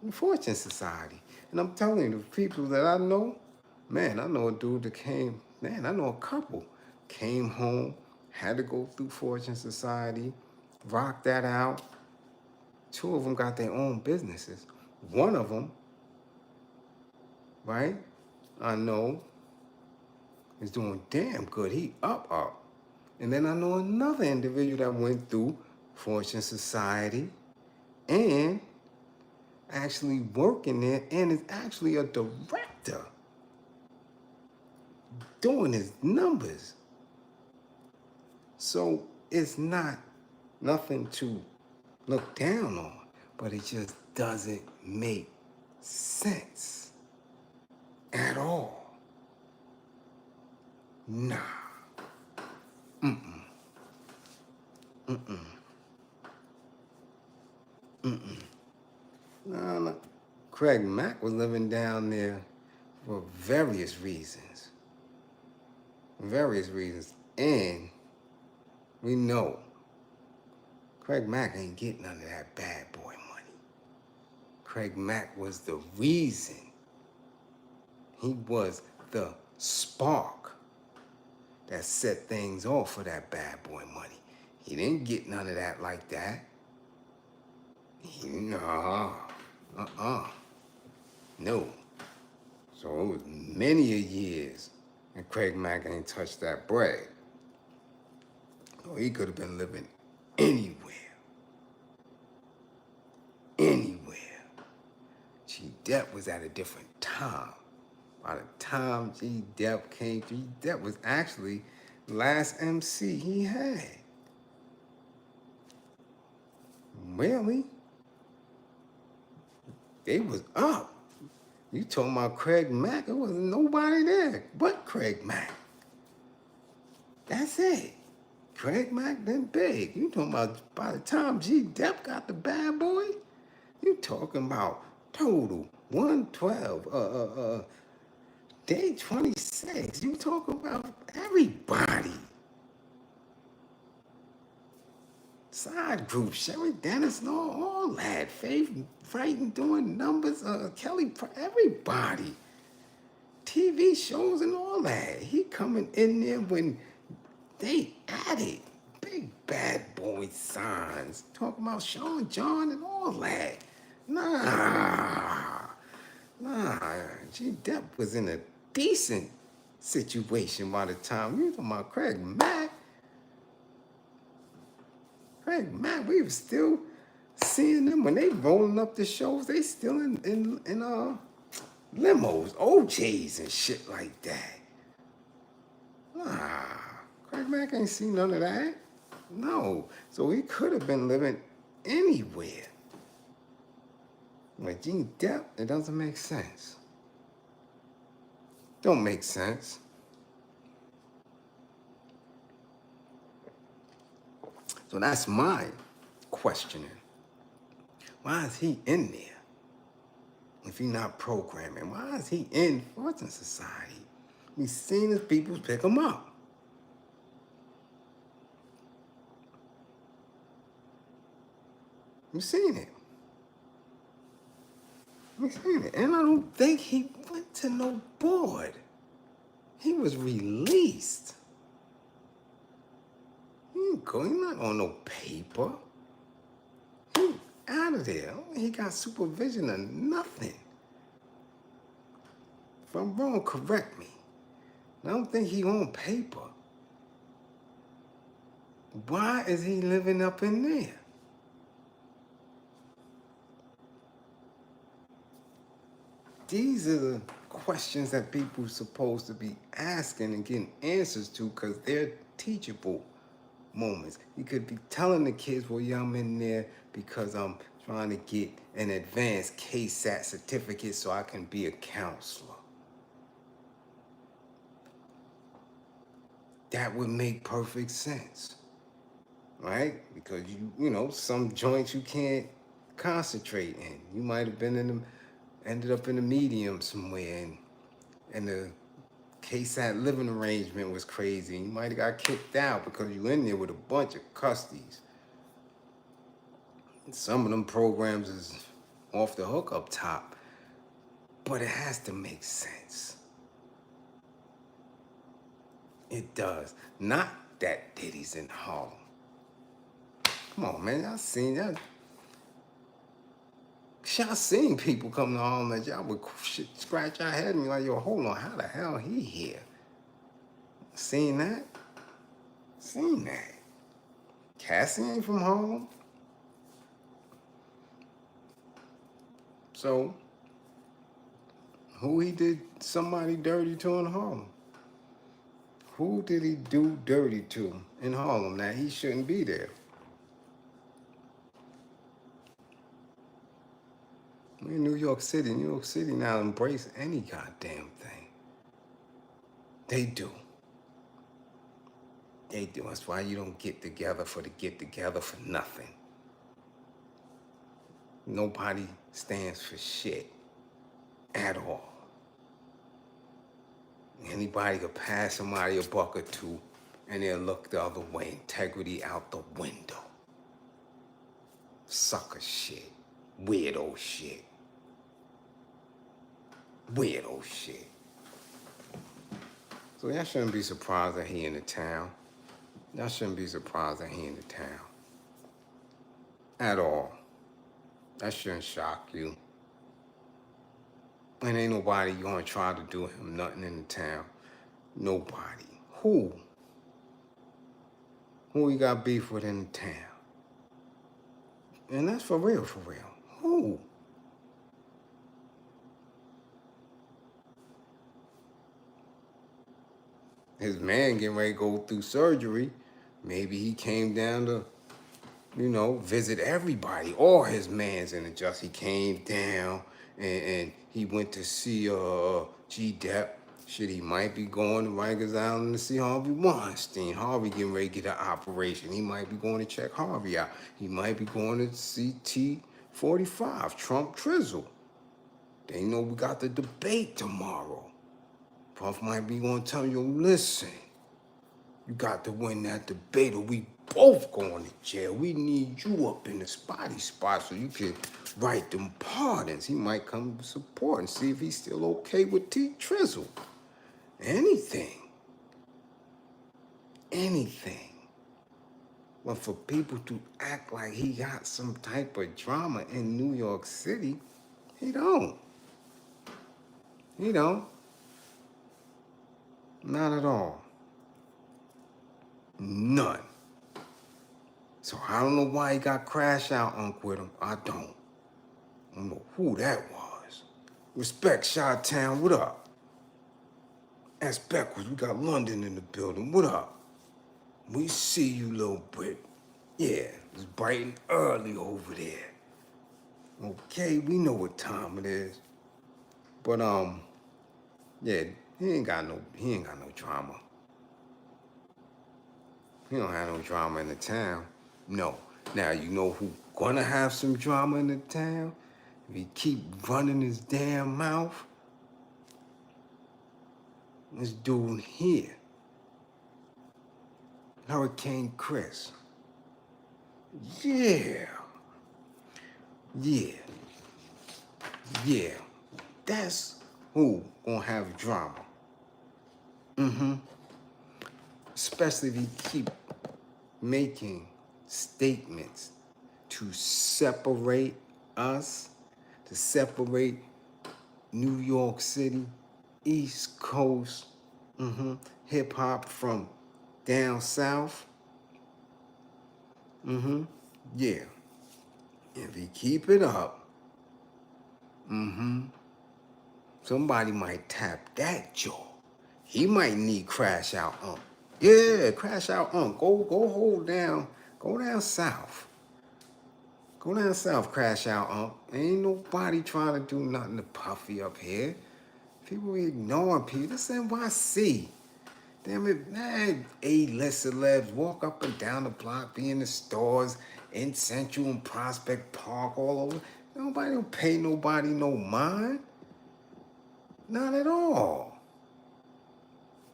[SPEAKER 2] In Fortune Society. And I'm telling you, the people that I know, man, I know a dude that came, man, I know a couple, came home, had to go through Fortune Society, rocked that out. Two of them got their own businesses. One of them, right, I know is doing damn good. He up. And then I know another individual that went through Fortune Society and actually working there and is actually a director doing his numbers. So it's not nothing to look down on, but it just doesn't make sense at all. Nah. No. Craig Mack was living down there for various reasons. And we know Craig Mack ain't getting none of that bad boy money. Craig Mack was the reason. He was the spark that set things off for that bad boy money. He didn't get none of that like that. No. So it was many a years and Craig Mack ain't touched that bread. So he could have been living anywhere. GDep was at a different time. By the time GDep came, GDep was actually the last MC he had. Really? They was up. You talking about Craig Mack? There wasn't nobody there but Craig Mack. That's it. Craig Mack then big. You talking about by the time GDep got the bad boy? You talking about total 112, day 26. You talking about everybody. Side group, Sherry Dennis and all that. Faith writing, doing numbers, Kelly, everybody. TV shows and all that. He coming in there when they added big bad boy signs. Talking about Sean John and all that. Nah. GDep was in a decent situation by the time you talking about Craig Mack. We were still seeing them when they rolling up the shows. They still in limos, OJs and shit like that. Nah, Craig Mack ain't seen none of that. No, so he could have been living anywhere. But GDep, it doesn't make sense. Don't make sense. So that's my questioning. Why is he in there if he's not programming? Why is he in Fortune Society? We've seen his people pick him up. We've seen it. And I don't think he went to no board. He was released. He ain't going, he's not on no paper. He out of there. He got supervision or nothing. If I'm wrong, correct me. I don't think he on paper. Why is he living up in there? These are the questions that people are supposed to be asking and getting answers to because they're teachable moments. You could be telling the kids, well, yeah, I'm in there because I'm trying to get an advanced KSAT certificate so I can be a counselor. That would make perfect sense, right? Because you know, some joints you can't concentrate in. You might have been in them, ended up in the medium somewhere, and the KSAT living arrangement was crazy. You might have got kicked out because you in there with a bunch of custies. Some of them programs is off the hook up top, but it has to make sense. It does. Not that Diddy's in Harlem. Come on, man. Y'all seen people come to Harlem that y'all would scratch your head and be like, yo, hold on, how the hell he here? Seen that? Seen that. Cassie ain't from Harlem. So, who he did somebody dirty to in Harlem? Who did he do dirty to in Harlem that he shouldn't be there? We're in New York City. New York City now embrace any goddamn thing. They do. They do. That's why you don't get together for nothing. Nobody stands for shit at all. Anybody could pass somebody a buck or two and they'll look the other way. Integrity out the window. Sucker shit. Weirdo shit. Weirdo shit. So y'all shouldn't be surprised that he in the town. Y'all shouldn't be surprised that he in the town. At all. That shouldn't shock you. And ain't nobody gonna try to do him nothing in the town. Nobody. Who? Who he got beef with in the town? And that's for real, for real. Who? His man getting ready to go through surgery. Maybe he came down to, you know, visit everybody. All his mans in the just. He came down and he went to see GDep. Shit, he might be going to Rikers Island to see Harvey Weinstein. Harvey getting ready to get an operation. He might be going to check Harvey out. He might be going to see T45, Trump Trizzle. They know we got the debate tomorrow. Puff might be going to tell you, listen, you got to win that debate or we both going to jail. We need you up in the spotty spot so you can write them pardons. He might come to support and see if he's still okay with T Trizzle. Anything. Anything. But for people to act like he got some type of drama in New York City, he don't. He don't. Not at all. None. So I don't know why he got Crash Out Unc with him. I don't know who that was. Respect Chi-Town, what up? That's backwards, we got London in the building, what up? We see you, little Brit. Yeah, it's bright and early over there. Okay, we know what time it is. But yeah, he ain't got no drama. He don't have no drama in the town. No. Now you know who gonna have some drama in the town? If he keep running his damn mouth. This dude here. Hurricane Chris. Yeah. Yeah. Yeah, that's who gonna have drama. Especially if you keep making statements to separate us, to separate New York City, East Coast, hip hop from down south. Yeah. If you keep it up, somebody might tap that jaw. He might need Crash Out Unc. Yeah, Crash Out Unc. Go hold down. Go down south. Go down south, Crash Out Unc. Ain't nobody trying to do nothing to Puffy up here. People ignoring people. This NYC. Damn it, man. A-list celebs walk up and down the block, be in the stores, in Central and Prospect Park, all over. Nobody don't pay nobody no mind. Not at all.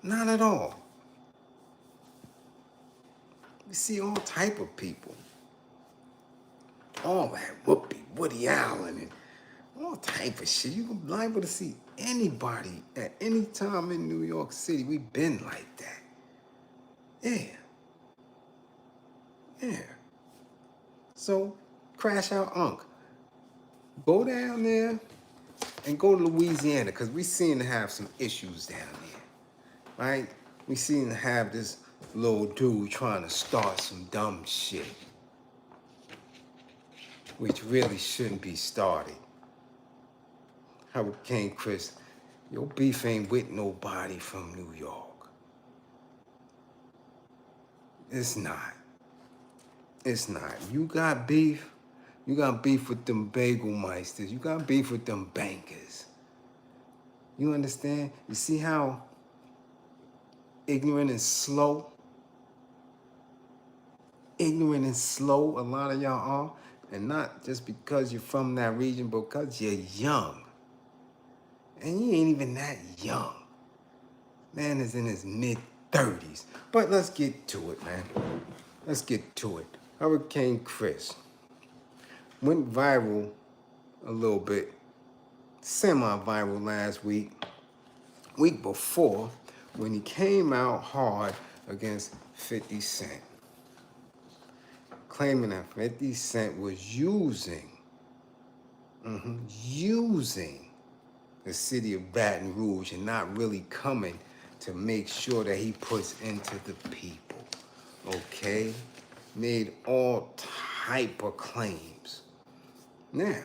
[SPEAKER 2] Not at all. You see all type of people. All that Whoopi, Woody Allen, and all type of shit. You're liable to see anybody at any time in New York City. We been like that. Yeah. Yeah. So, Crash Out Unc. Go down there and go to Louisiana, because we seem to have some issues down there. Right? We seem to have this little dude trying to start some dumb shit, which really shouldn't be started. Hurricane Chris, your beef ain't with nobody from New York. It's not. It's not. You got beef with them bagel meisters. You got beef with them bankers. You understand? You see how ignorant and slow a lot of y'all are? And not just because you're from that region, but because you're young. And you ain't even that young. Man is in his mid-30s. But let's get to it, man. Let's get to it. Hurricane Chris went viral a little bit, semi-viral last week before, when he came out hard against 50 Cent, claiming that 50 Cent was using the city of Baton Rouge and not really coming to make sure that he puts into the people. Okay? Made all type of claims. Now,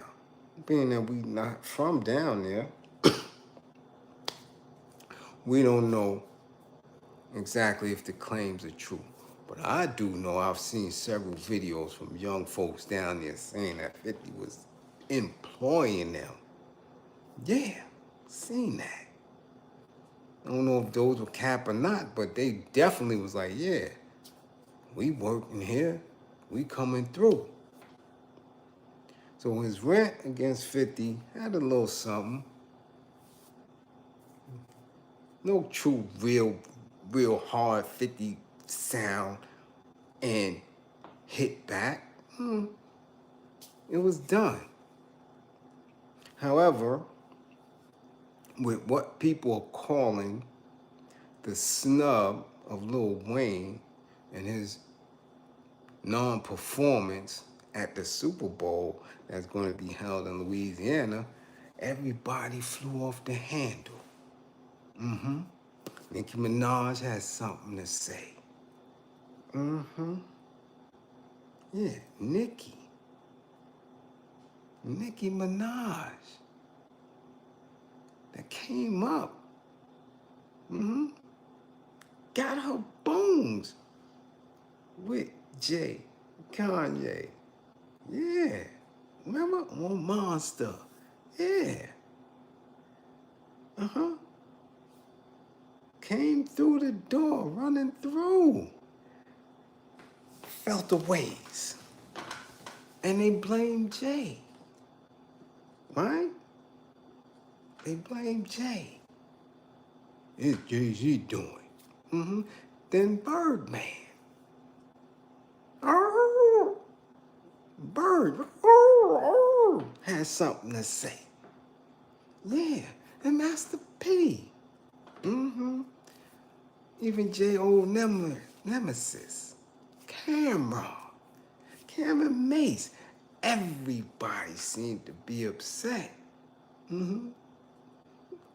[SPEAKER 2] being that we not from down there, we don't know exactly if the claims are true. But I do know I've seen several videos from young folks down there saying that 50 was employing them. Yeah, seen that. I don't know if those were cap or not, but they definitely was like, yeah, we working here, we coming through. So his rant against 50 had a little something. No true, real hard 50 sound and hit back. It was done. However, with what people are calling the snub of Lil Wayne and his non-performance at the Super Bowl that's going to be held in Louisiana, everybody flew off the handle. Nicki Minaj has something to say. Yeah, Nicki Minaj, that came up, got her bones with Kanye. Yeah, remember? On Monster. Yeah. Came through the door, running through. Felt the waves. And they blame Jay. Right? They blame Jay. It's Jay-Z doing. Then Birdman. Bird has something to say. Yeah, and Master P. Mm-hmm. Even J.O. Nemesis. Cameron Mace. Everybody seemed to be upset. Mm-hmm.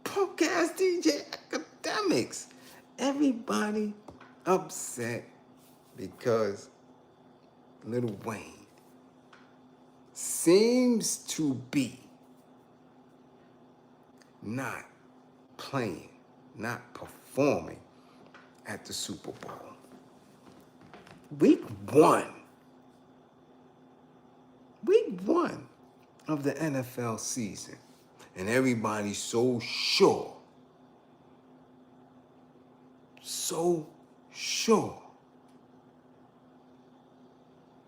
[SPEAKER 2] Punk ass DJ Academics. Everybody upset because Lil Wayne seems to be not playing, not performing at the Super Bowl. Week one of the NFL season. And everybody's so sure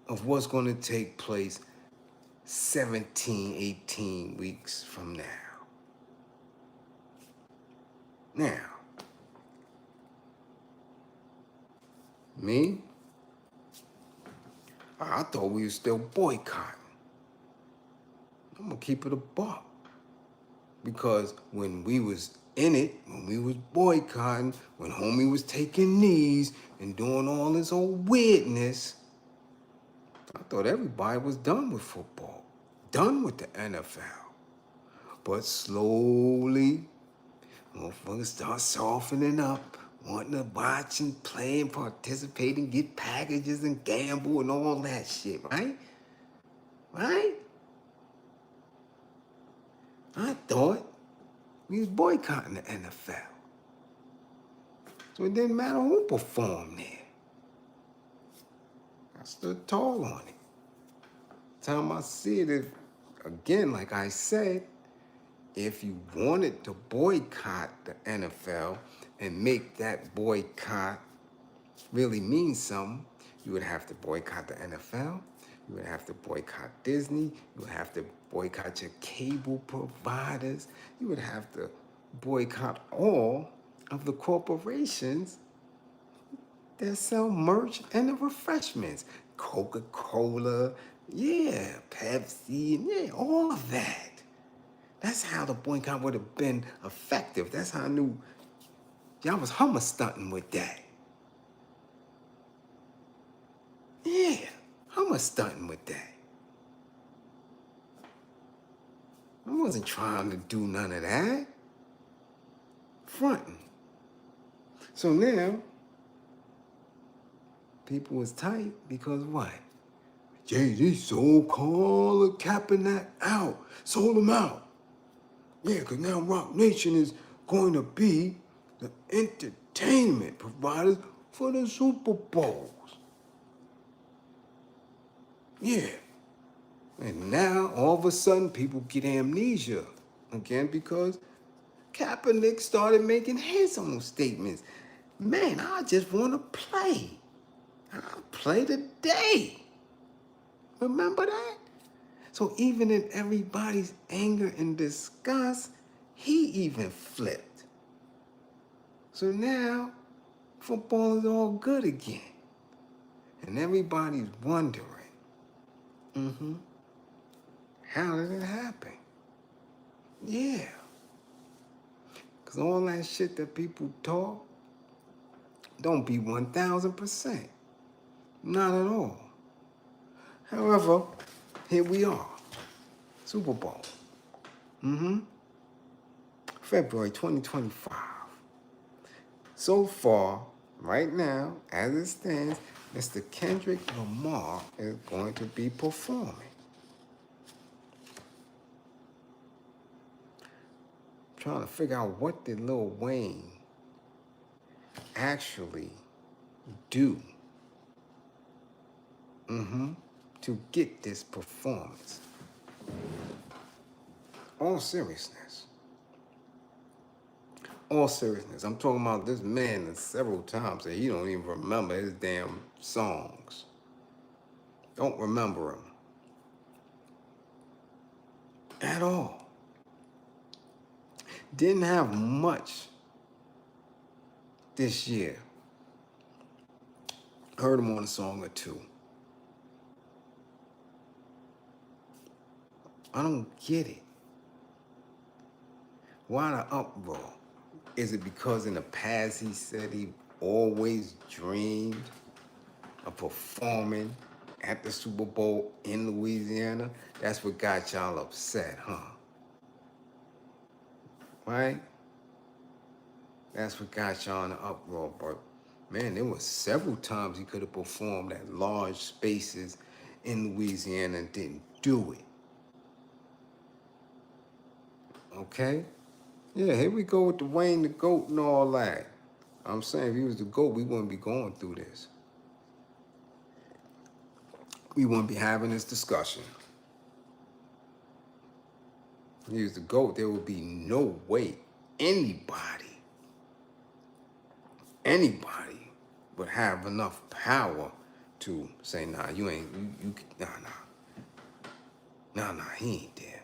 [SPEAKER 2] of what's going to take place 17, 18 weeks from now. Now, me, I thought we were still boycotting. I'm going to keep it a buck. Because when we was in it, when we was boycotting, when homie was taking knees and doing all this old weirdness, I thought everybody was done with football, done with the NFL. But slowly, motherfuckers start softening up, wanting to watch and play and participate and get packages and gamble and all that shit, right? Right? I thought we was boycotting the NFL. So it didn't matter who performed there. I stood tall on it. Time I see it again, like I said, if you wanted to boycott the NFL and make that boycott really mean something, you would have to boycott the NFL, you would have to boycott Disney, you would have to boycott your cable providers, you would have to boycott all of the corporations that sell merch and the refreshments. Coca-Cola, yeah, Pepsi, yeah, all of that. That's how the boycott would have been effective. That's how I knew y'all was hummer stunting with that. Yeah, hummer stunting with that. I wasn't trying to do none of that. Fronting. So now, people was tight because what? Jay-Z so-called Cappin that out. Sold him out. Yeah, because now Rock Nation is going to be the entertainment providers for the Super Bowls. Yeah. And now, all of a sudden, people get amnesia again because Kaepernick started making his own statements. Man, I just want to play. I'll play today. Remember that? So even in everybody's anger and disgust, he even flipped. So now, football is all good again. And everybody's wondering, how did it happen? Yeah. Because all that shit that people talk don't be 1,000%. Not at all. However, here we are. Super Bowl. February 2025. So far, right now, as it stands, Mr. Kendrick Lamar is going to be performing. Trying to figure out what did Lil Wayne actually do to get this performance. All seriousness. I'm talking about this man that several times that he don't even remember his damn songs. Don't remember him. At all. Didn't have much this year. Heard him on a song or two. I don't get it. Why the uproar? Is it because in the past he said he always dreamed of performing at the Super Bowl in Louisiana? That's what got y'all upset, huh? Right? That's what got y'all in the uproar. But man, there were several times he could have performed at large spaces in Louisiana and didn't do it. Okay? Yeah, here we go with the Wayne the GOAT and all that. I'm saying if he was the GOAT, we wouldn't be going through this. We wouldn't be having this discussion. If he was the GOAT, there would be no way anybody would have enough power to say, nah, you ain't, nah, he ain't there.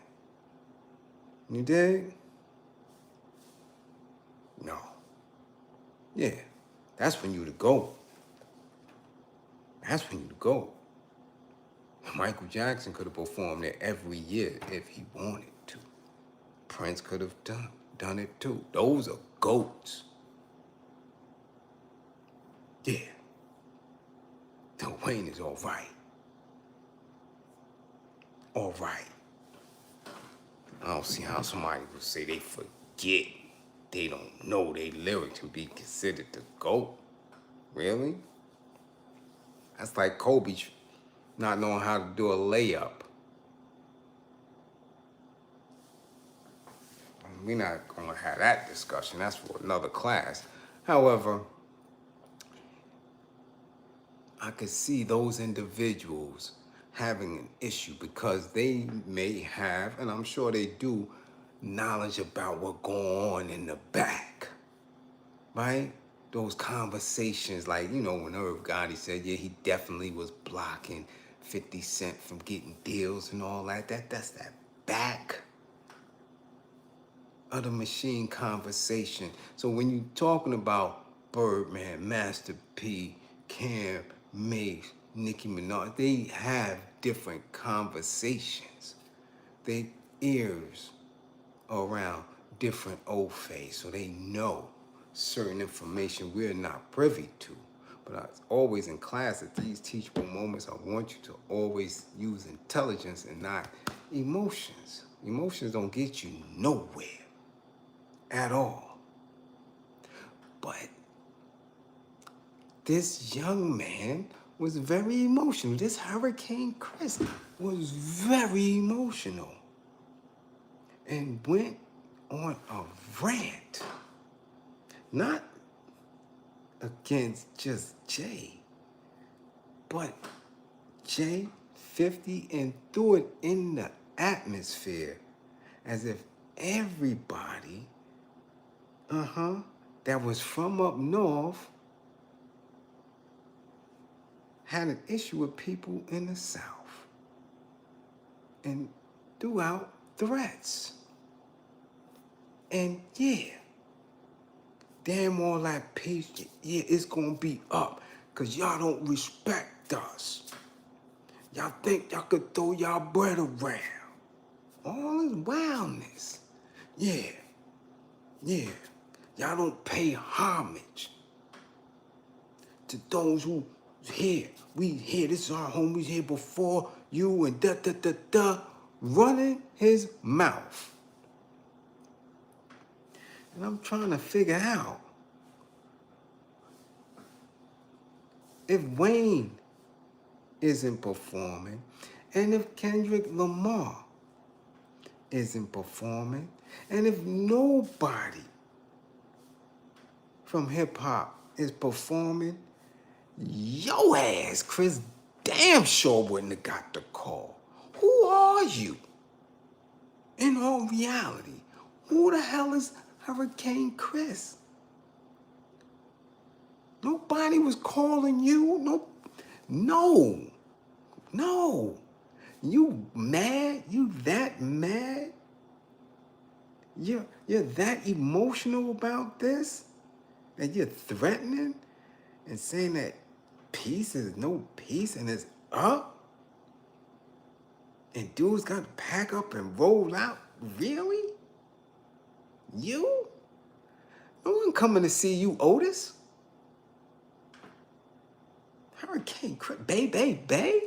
[SPEAKER 2] You dig? No. Yeah, that's when you the GOAT. That's when you the GOAT. Michael Jackson could have performed there every year if he wanted to. Prince could have done it too. Those are GOATs. Yeah. Lil Wayne is all right. All right. I don't see how somebody would say they forget. They don't know they lyrics can be considered the GOAT. Really? That's like Kobe not knowing how to do a layup. We're not going to have that discussion. That's for another class. However, I could see those individuals having an issue because they may have, and I'm sure they do, knowledge about what's going on in the back, right? Those conversations, like, you know, when Irv Gotti said, yeah, he definitely was blocking 50 Cent from getting deals and all that. That's that back of the machine conversation. So when you're talking about Birdman, Master P, Cam, Mace, Nicki Minaj, they have different conversations. They ears around different old face, so they know certain information we're not privy to. But I always in class at these teachable moments, I want you to always use intelligence and not emotions. Emotions don't get you nowhere at all. But this young man was very emotional. This Hurricane Chris was very emotional and went on a rant. Not against just Jay, but Jay, 50, and threw it in the atmosphere as if everybody, that was from up north had an issue with people in the South and threw out threats. And yeah, damn all that peace, yeah, it's gonna be up because y'all don't respect us. Y'all think y'all could throw y'all bread around. All this wildness. Yeah. Y'all don't pay homage to those who here. We here, this is our home, we here before you and running his mouth. And I'm trying to figure out if Wayne isn't performing and if Kendrick Lamar isn't performing and if nobody from hip-hop is performing, your ass, Chris, damn sure wouldn't have got the call. Who are you? In all reality, who the hell is Hurricane Chris? Nobody was calling you. No. You mad? You that mad? You're that emotional about this? That you're threatening and saying that peace is no peace and it's up? And dudes got to pack up and roll out? Really? You? No one coming to see you, Otis. Hurricane, Bay.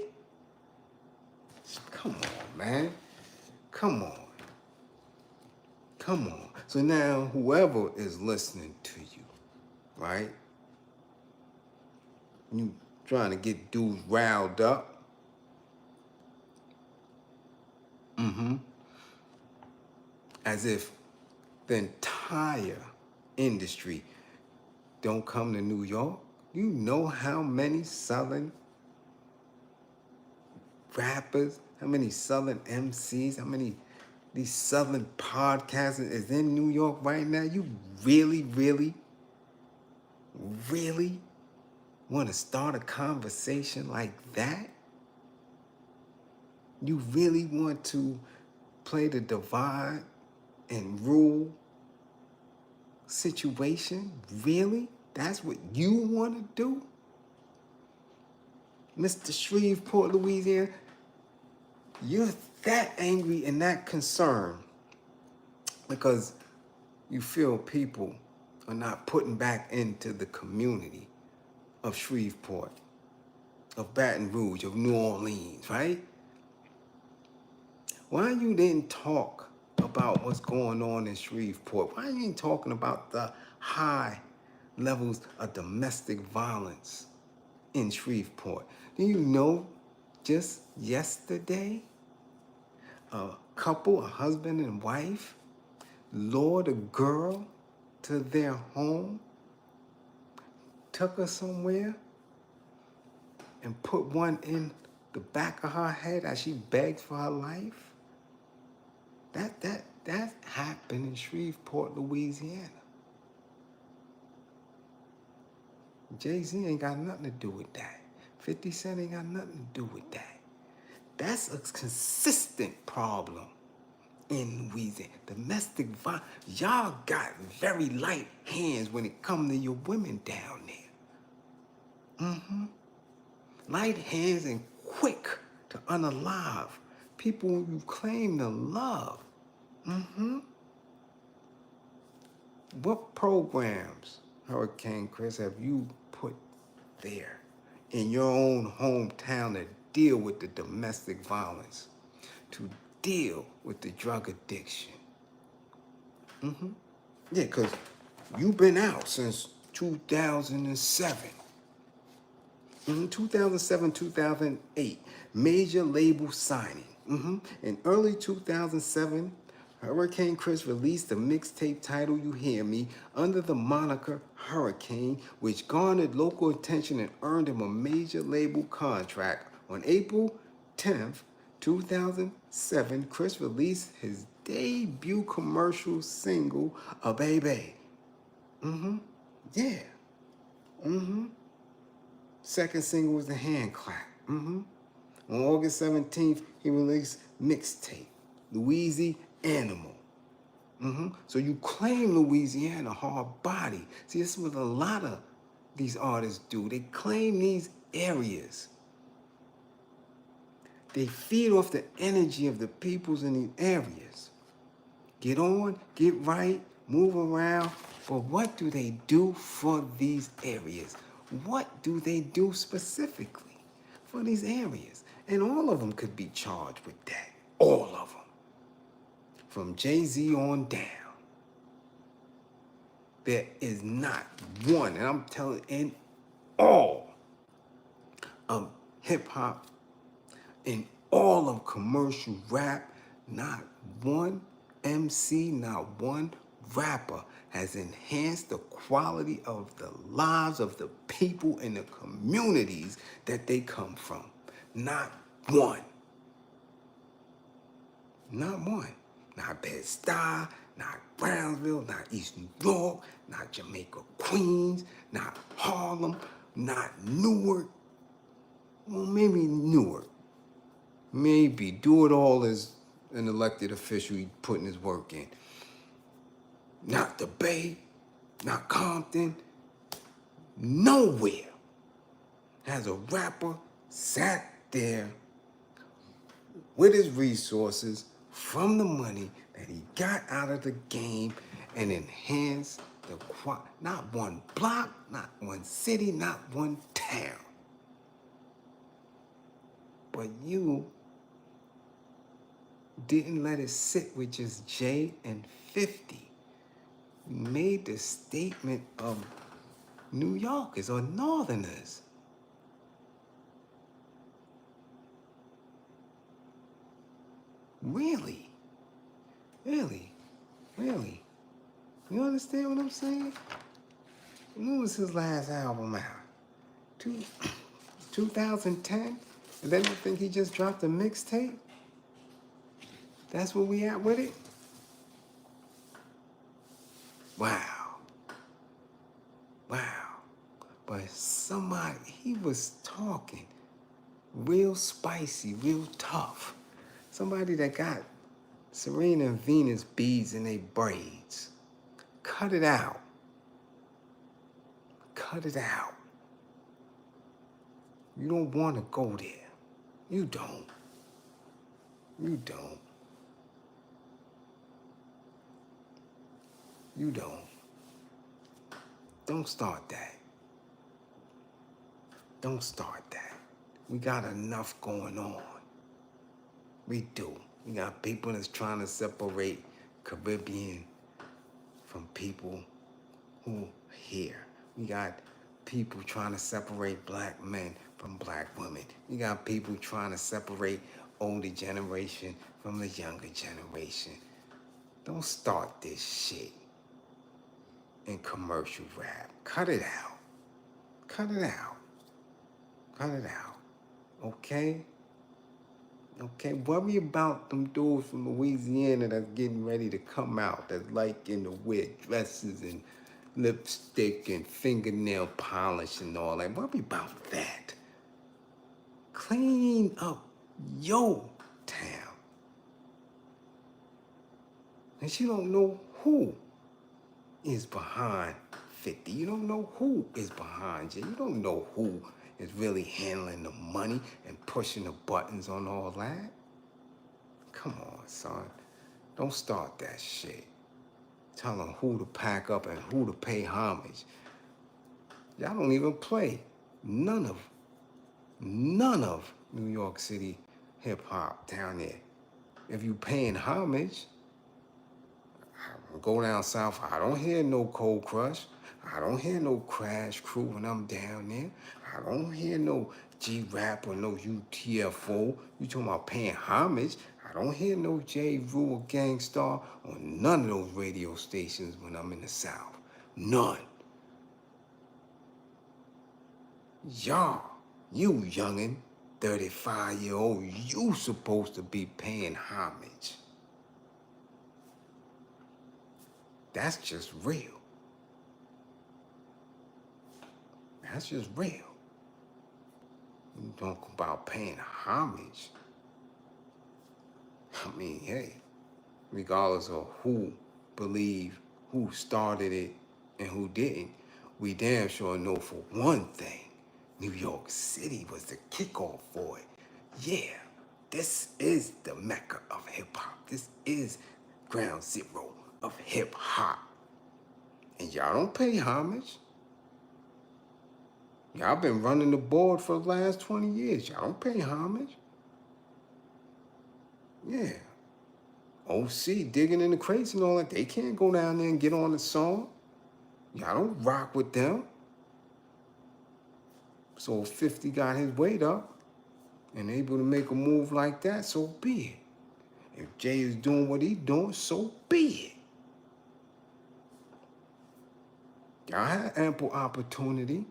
[SPEAKER 2] Come on, man. Come on. Come on. So now, whoever is listening to you, right? You trying to get dudes riled up. As if the entire industry don't come to New York. You know how many Southern rappers, how many Southern MCs, how many these Southern podcasters is in New York right now? You really, really, really want to start a conversation like that? You really want to play the divide and rule situation? Really? That's what you want to do? Mr. Shreveport, Louisiana, you're that angry and that concerned because you feel people are not putting back into the community of Shreveport, of Baton Rouge, of New Orleans, right? Why you didn't talk about what's going on in Shreveport? Why you ain't talking about the high levels of domestic violence in Shreveport? Do you know just yesterday, a couple, a husband and wife, lured a girl to their home, took her somewhere, and put one in the back of her head as she begged for her life? That happened in Shreveport, Louisiana. Jay-Z ain't got nothing to do with that. 50 Cent ain't got nothing to do with that. That's a consistent problem in Louisiana. Domestic violence. Y'all got very light hands when it comes to your women down there. Light hands and quick to unalive people you claim to love. What programs, Hurricane Chris, have you put there in your own hometown to deal with the domestic violence, to deal with the drug addiction? Yeah, because you've been out since 2007. 2007, 2008, major label signing. In early 2007, Hurricane Chris released the mixtape title You Hear Me under the moniker Hurricane, which garnered local attention and earned him a major label contract. On April 10th, 2007, Chris released his debut commercial single, BayBay. Yeah. Second single was The Hand Clap. On August 17th, he released mixtape, Louisiana Animal. So you claim Louisiana hard body. See, this is what a lot of these artists do. They claim these areas. They feed off the energy of the peoples in these areas. Get on, get right, move around. But what do they do for these areas? What do they do specifically for these areas? And all of them could be charged with that. All of them. From Jay-Z on down. There is not one, and I'm telling, in all of hip-hop, in all of commercial rap, not one MC, not one rapper has enhanced the quality of the lives of the people in the communities that they come from. Not one. Not one. Not Bed-Stuy, not Brownsville, not East New York, not Jamaica, Queens, not Harlem, not Newark. Well, maybe Newark. Maybe. Do it all as an elected official, he putting his work in. Not the Bay, not Compton. Nowhere has a rapper sat there with his resources from the money that he got out of the game and enhance the not one block, not one city, not one town. But you didn't let it sit with just Jay and 50. You made the statement of New Yorkers or Northerners. Really? Really? Really? You understand what I'm saying? When was his last album out? 2010? And they don't think he just dropped a mixtape? That's where we at with it? Wow. Wow. But somebody, he was talking real spicy, real tough. Somebody that got Serena and Venus beads in their braids. Cut it out. Cut it out. You don't want to go there. You don't. You don't. You don't. Don't start that. Don't start that. We got enough going on. We do. We got people that's trying to separate Caribbean from people who here. We got people trying to separate black men from black women. We got people trying to separate older generation from the younger generation. Don't start this shit in commercial rap. Cut it out. Cut it out. Cut it out. Okay? Okay, worry about them dudes from Louisiana that's getting ready to come out, that's liking to wear dresses and lipstick and fingernail polish and all that. Worry about that. Clean up your town. And you don't know who is behind 50. You don't know who is behind you. You don't know who is really handling the money and pushing the buttons on all that. Come on, son. Don't start that shit. Tell them who to pack up and who to pay homage. Y'all don't even play none of New York City hip hop down there. If you paying homage, go down south, I don't hear no Cold Crush. I don't hear no Crash Crew when I'm down there. I don't hear no G-Rap or no UTFO. You talking about paying homage? I don't hear no J. Rule or Gangstar on none of those radio stations when I'm in the South. None. Y'all, you youngin', 35-year-old, you supposed to be paying homage. That's just real. That's just real. You talk about paying homage. I mean, hey, regardless of who believed, who started it, and who didn't, we damn sure know for one thing, New York City was the kickoff for it. Yeah, this is the Mecca of hip-hop. This is ground zero of hip-hop. And y'all don't pay homage. Y'all been running the board for the last 20 years. Y'all don't pay homage. Yeah. OC digging in the crates and all that. They can't go down there and get on the song. Y'all don't rock with them. So if 50 got his weight up and able to make a move like that, so be it. If Jay is doing what he's doing, so be it. Y'all had ample opportunity.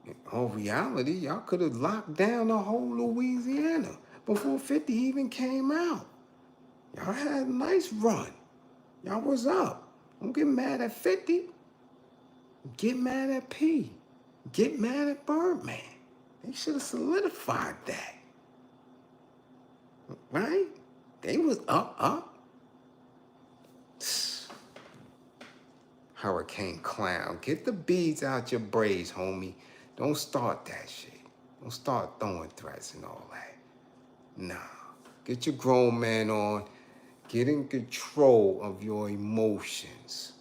[SPEAKER 2] In all reality, y'all could have locked down the whole Louisiana before 50 even came out. Y'all had a nice run. Y'all was up. Don't get mad at 50. Get mad at P. Get mad at Birdman. They should have solidified that. Right? They was up. Hurricane Clown. Get the beads out your braids, homie. Don't start that shit. Don't start throwing threats and all that. Nah. Get your grown man on. Get in control of your emotions,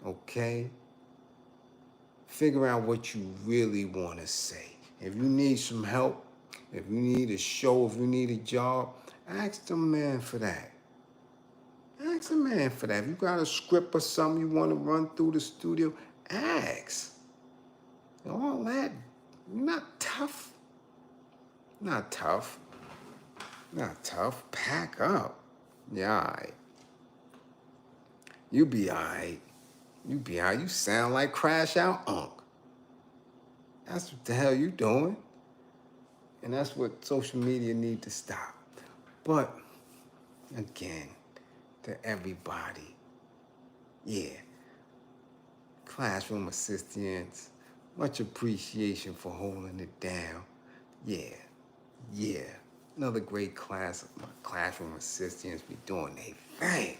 [SPEAKER 2] okay? Figure out what you really want to say. If you need some help, if you need a show, if you need a job, ask the man for that. Ask the man for that. If you got a script or something you want to run through the studio, ask. All that, not tough. Not tough. Not tough. Pack up. Yeah, all right. You be all right. You be all right. You sound like Crash Out Unk. That's what the hell you doing. And that's what social media need to stop. But, again, to everybody, yeah, classroom assistants, much appreciation for holding it down. Yeah. Another great class. My classroom assistants be doing their thing.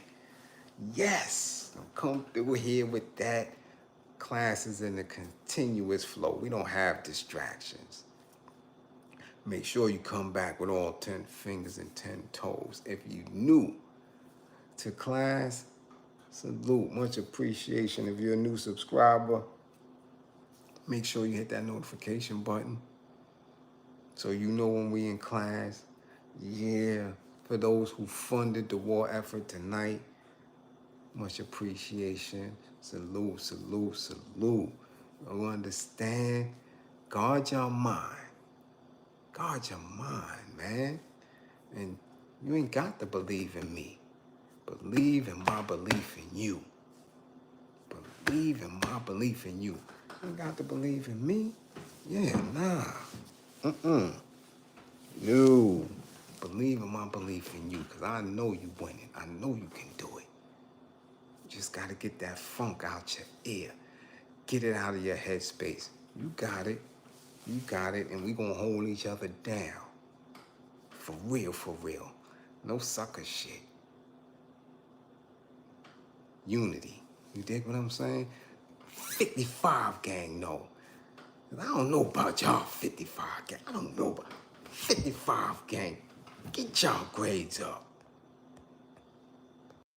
[SPEAKER 2] Yes, I'm come through here with that. Classes in a continuous flow. We don't have distractions. Make sure you come back with all 10 fingers and 10 toes. If you new to class, salute, much appreciation. If you're a new subscriber, make sure you hit that notification button so you know when we in class. Yeah, for those who funded the war effort tonight, much appreciation. Salute, salute, salute. You understand? Guard your mind. Guard your mind, man. And you ain't got to believe in me. Believe in my belief in you. Believe in my belief in you. You ain't got to believe in me? Yeah, nah. No. Believe in my belief in you, because I know you winning. I know you can do it. You just got to get that funk out your ear. Get it out of your headspace. You got it. You got it, and we going to hold each other down. For real, for real. No sucker shit. Unity. You dig what I'm saying? 55 gang, no. I don't know about y'all 55 gang. I don't know about 55 gang. Get y'all grades up.